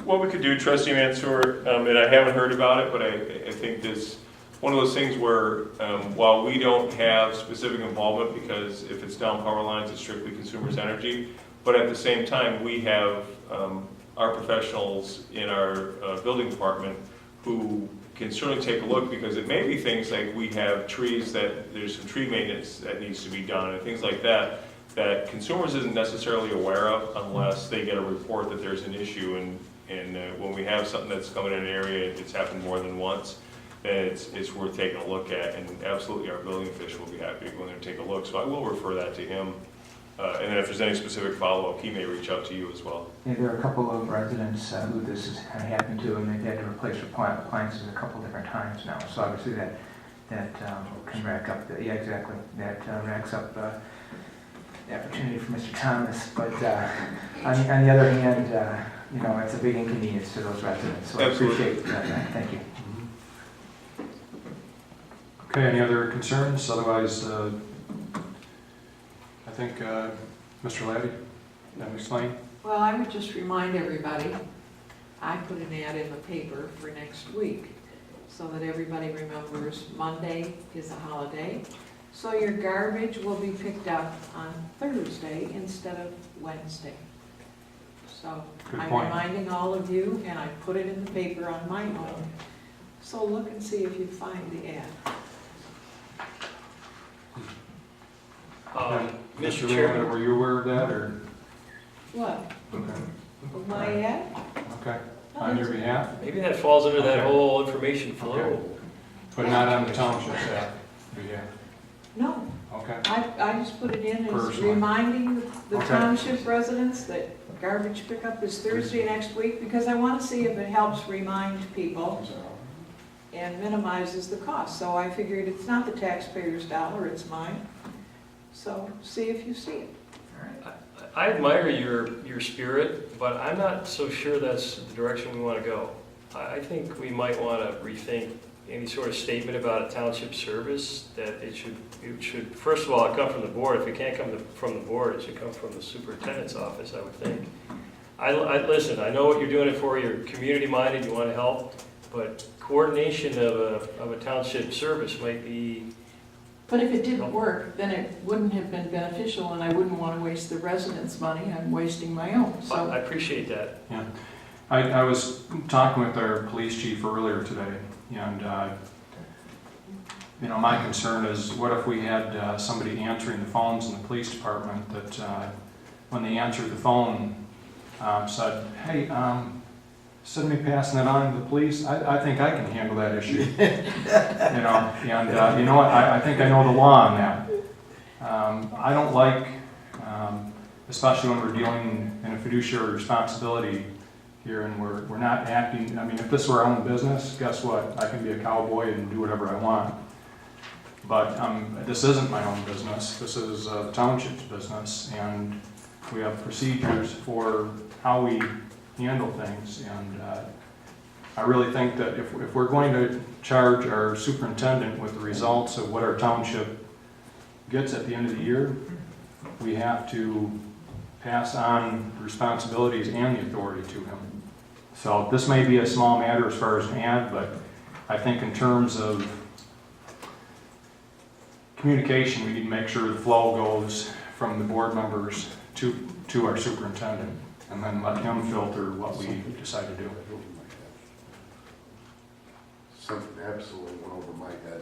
What we could do, Trustee Mansour, and I haven't heard about it, but I think this one of those things where while we don't have specific involvement, because if it's down power lines, it's strictly Consumers Energy, but at the same time, we have our professionals in our building department who can certainly take a look, because it may be things like we have trees that there's some tree maintenance that needs to be done and things like that, that Consumers isn't necessarily aware of unless they get a report that there's an issue. And And when we have something that's coming in an area, it's happened more than once, then it's worth taking a look at. And absolutely, our building official will be happy to go in there and take a look. So I will refer that to him. And then if there's any specific follow-up, he may reach out to you as well. Yeah, there are a couple of residents who this has kind of happened to, and they've had to replace appliances a couple different times now. So obviously that can rack up, yeah, exactly, that racks up the opportunity for Mr. Thomas. But on the other hand, you know, it's a big inconvenience to those residents. So Absolutely. I appreciate that. Thank you. Okay, any other concerns? Otherwise, I think Mr. Laddie, Ms. Lane? Well, I would just remind everybody, I put an ad in the paper for next week so that everybody remembers Monday is a holiday. So your garbage will be picked up on Thursday instead of Wednesday. So Good I'm point. reminding all of you, and I put it in the paper on my own. So look and see if you find the ad. Mr. Chairman, were you aware of that, or? What? Okay. Of my ad? Okay, on your behalf, Maybe that falls under that whole information flow. but not on the township's behalf. No. Okay, I just put it in as Personally. reminding the Okay. township residents that garbage pickup is Thursday next week, because I want to see if it helps remind people and minimizes the cost. So I figured it's not the taxpayer's dollar, it's mine. So see if you see it. I admire your spirit, but I'm not so sure that's the direction we want to go. I think we might want to rethink any sort of statement about a township service, that it should, first of all, it come from the board. If it can't come from the board, it should come from the superintendent's office, I would think. Listen, I know what you're doing it for, you're community-minded, you want to help, but coordination of a township service might be. But if it didn't work, then it wouldn't have been beneficial, and I wouldn't want to waste the residents' money. I'm wasting my own, I so. appreciate that. yeah. I was talking with our police chief earlier today, and, you know, my concern is, what if we had somebody answering the phones in the police department that, when they answered the phone, said, hey, instead of me passing it on to the police, I think I can handle that issue. You know, and you know what, I think I know the law on that. I don't like, especially when we're dealing in a fiduciary responsibility here and we're not acting, I mean, if this were our own business, guess what? I can be a cowboy and do whatever I want. But this isn't my own business, this is the township's business, and we have procedures for how we handle things. And I really think that if we're going to charge our superintendent with the results of what our township gets at the end of the year, we have to pass on the responsibilities and the authority to him. So this may be a small matter as far as an ad, but I think in terms of communication, we need to make sure the flow goes from the board members to our superintendent, and then let him filter what we decide to do. Something absolutely went over my head.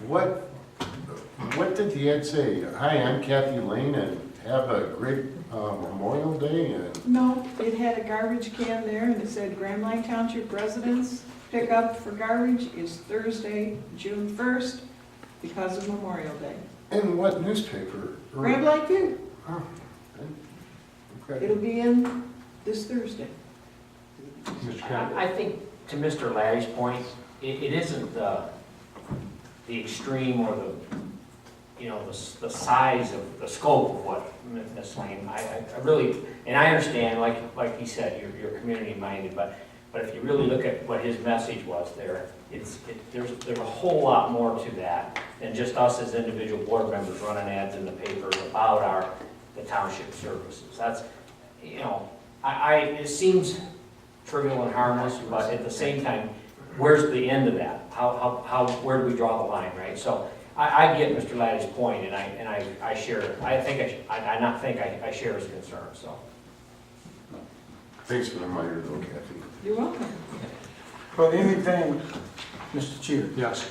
What did the ad say? Hi, I'm Kathy Lane, and have a great Memorial Day, and No, it had a garbage can there, and it said Grand Blanc Township residents pickup for garbage is Thursday, June 1st, because of Memorial Day. and what newspaper? Grand Blanc View. Oh, okay. It'll be in this Thursday. Mr. Kennedy? I think, to Mr. Laddie's point, it isn't the extreme or the size of the scope of what Ms. Lane, I really, and I understand, like he said, you're community-minded, but if you really look at what his message was there, there's a whole lot more to that than just us as individual board members running ads in the papers about the township services. That's, it seems trivial and harmless, but at the same time, where's the end of that? Where do we draw the line, right? So I get Mr. Laddie's point, and I share it. I share his concern. So Thanks for the reminder, though, Kathy. You're welcome. But anything, Mr. Chair, Yes.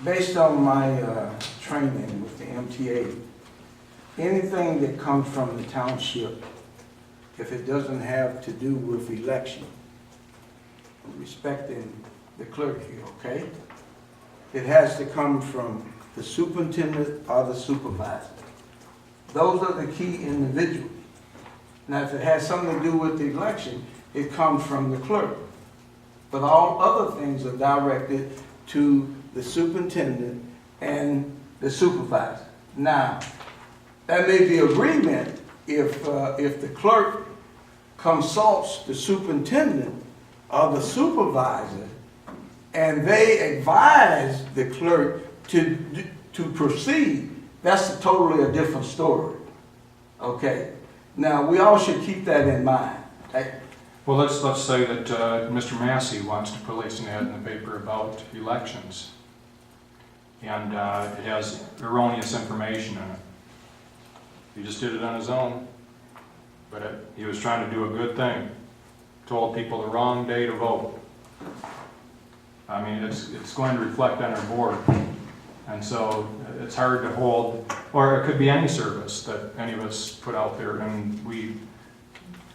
based on my training with the MTA, anything that comes from the township if it doesn't have to do with election. Respecting the clerk here, okay? It has to come from the superintendent or the supervisor. Those are the key individuals. Now, if it has something to do with the election, it comes from the clerk. But all other things are directed to the superintendent and the supervisor. Now, that may be agreement if the clerk consults the superintendent or the supervisor, and they advise the clerk to proceed. That's totally a different story. Okay. Now, we all should keep that in mind. Well, let's say that Mr. Massey wants to place an ad in the paper about elections, and it has erroneous information in it. He just did it on his own, but he was trying to do a good thing. Told people the wrong day to vote. I mean, it's going to reflect on our board, and so it's hard to hold, or it could be any service that any of us put out there, and we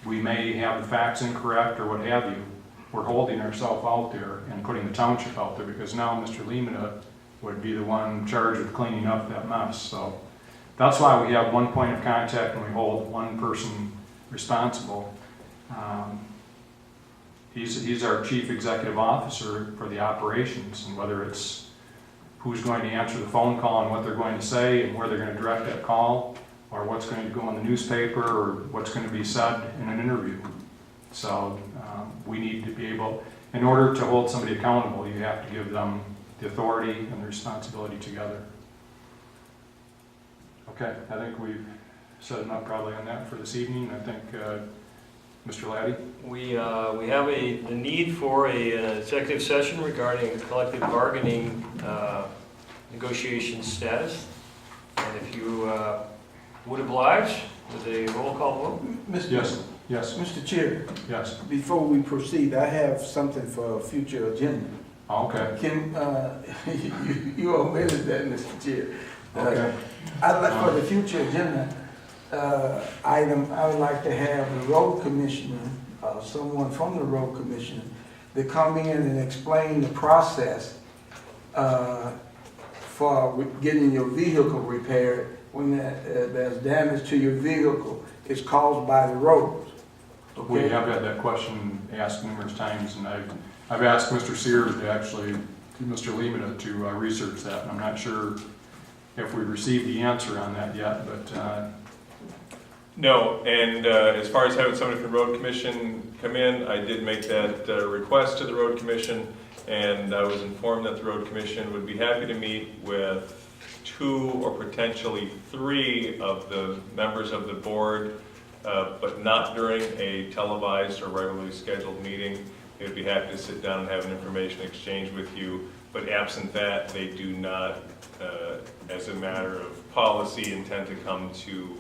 may have the facts incorrect or what have you. We're holding ourselves out there and putting the township out there, because now Mr. Lemata would be the one charged with cleaning up that mess. So that's why we have one point of contact and we hold one person responsible. He's our chief executive officer for the operations, and whether it's who's going to answer the phone call and what they're going to say and where they're going to direct that call, or what's going to go in the newspaper, or what's going to be said in an interview. So we need to be able, in order to hold somebody accountable, you have to give them the authority and the responsibility together. Okay, I think we've set enough probably on that for this evening. I think, Mr. Laddie? We have the need for an executive session regarding collective bargaining negotiation status. And if you would oblige with a roll call vote? Yes. Yes. Mr. Chair, Yes. before we proceed, I have something for a future agenda. Okay. Can, you omitted that, Mr. Chair. Okay. I'd like for the future agenda item, I would like to have the road commissioner, someone from the road commissioner, to come in and explain the process for getting your vehicle repaired when there's damage to your vehicle is caused by the roads. Okay? We have had that question asked numerous times, and I've asked Mr. Sears to actually, Mr. Lemata, to research that. I'm not sure if we've received the answer on that yet, but No, and as far as having somebody from the Road Commission come in, I did make that request to the Road Commission, and I was informed that the Road Commission would be happy to meet with 2 or potentially 3 of the members of the board, but not during a televised or regularly scheduled meeting. They would be happy to sit down and have an information exchange with you, but absent that, they do not, as a matter of policy, intend to come to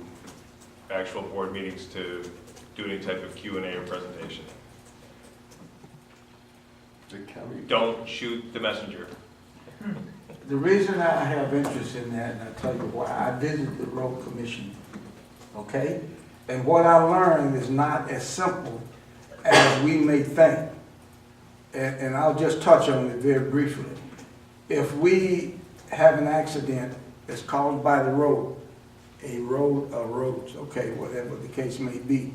actual board meetings to do any type of Q&A or presentation. Don't shoot the messenger. The reason I have interest in that, and I'll tell you why, I visited the road commission, okay? And what I learned is not as simple as we may think. And I'll just touch on it very briefly. If we have an accident that's caused by the road, a road or roads, okay, whatever the case may be,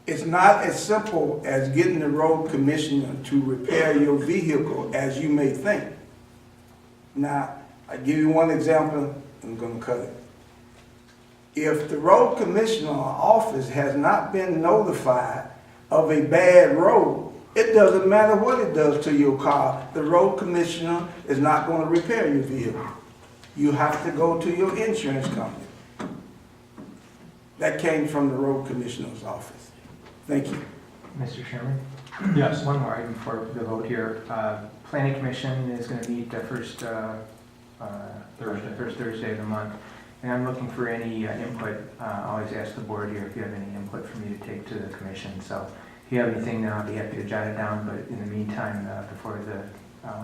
it's not as simple as getting the road commissioner to repair your vehicle as you may think. Now, I give you one example, I'm going to cut it. If the road commissioner office has not been notified of a bad road, it doesn't matter what it does to your car, the road commissioner is not going to repair your vehicle. You have to go to your insurance company. That came from the road commissioner's office. Thank you. Mr. Chairman? yes. One more item for the vote here. Planning Commission is going to meet the first Thursday of the month. And I'm looking for any input. I always ask the board here if you have any input for me to take to the commission. So if you have anything now, I'll be happy to jot it down. But in the meantime, before the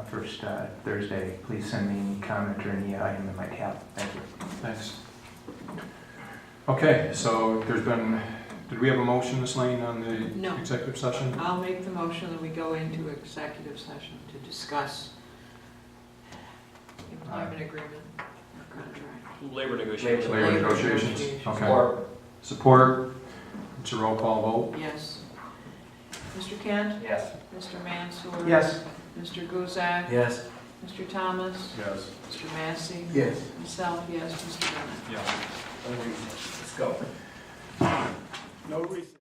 first Thursday, please send me any comment or any item that might help. Thank you. Thanks. Okay, so there's been Did we have a motion, Ms. Lane, on No. the executive session? I'll make the motion that we go into executive session to discuss employment agreement or contract. Labor negotiations. Labor negotiations. negotiations. Okay. Or Support? It's a roll call vote. Yes. Mr. Kent? yes. Mr. Mansour? Yes. Mr. Guzak? Yes. Mr. Thomas? Yes. Mr. Massey? Yes. Myself, yes. Mr. Bennett? Yeah. Let's go. No reason.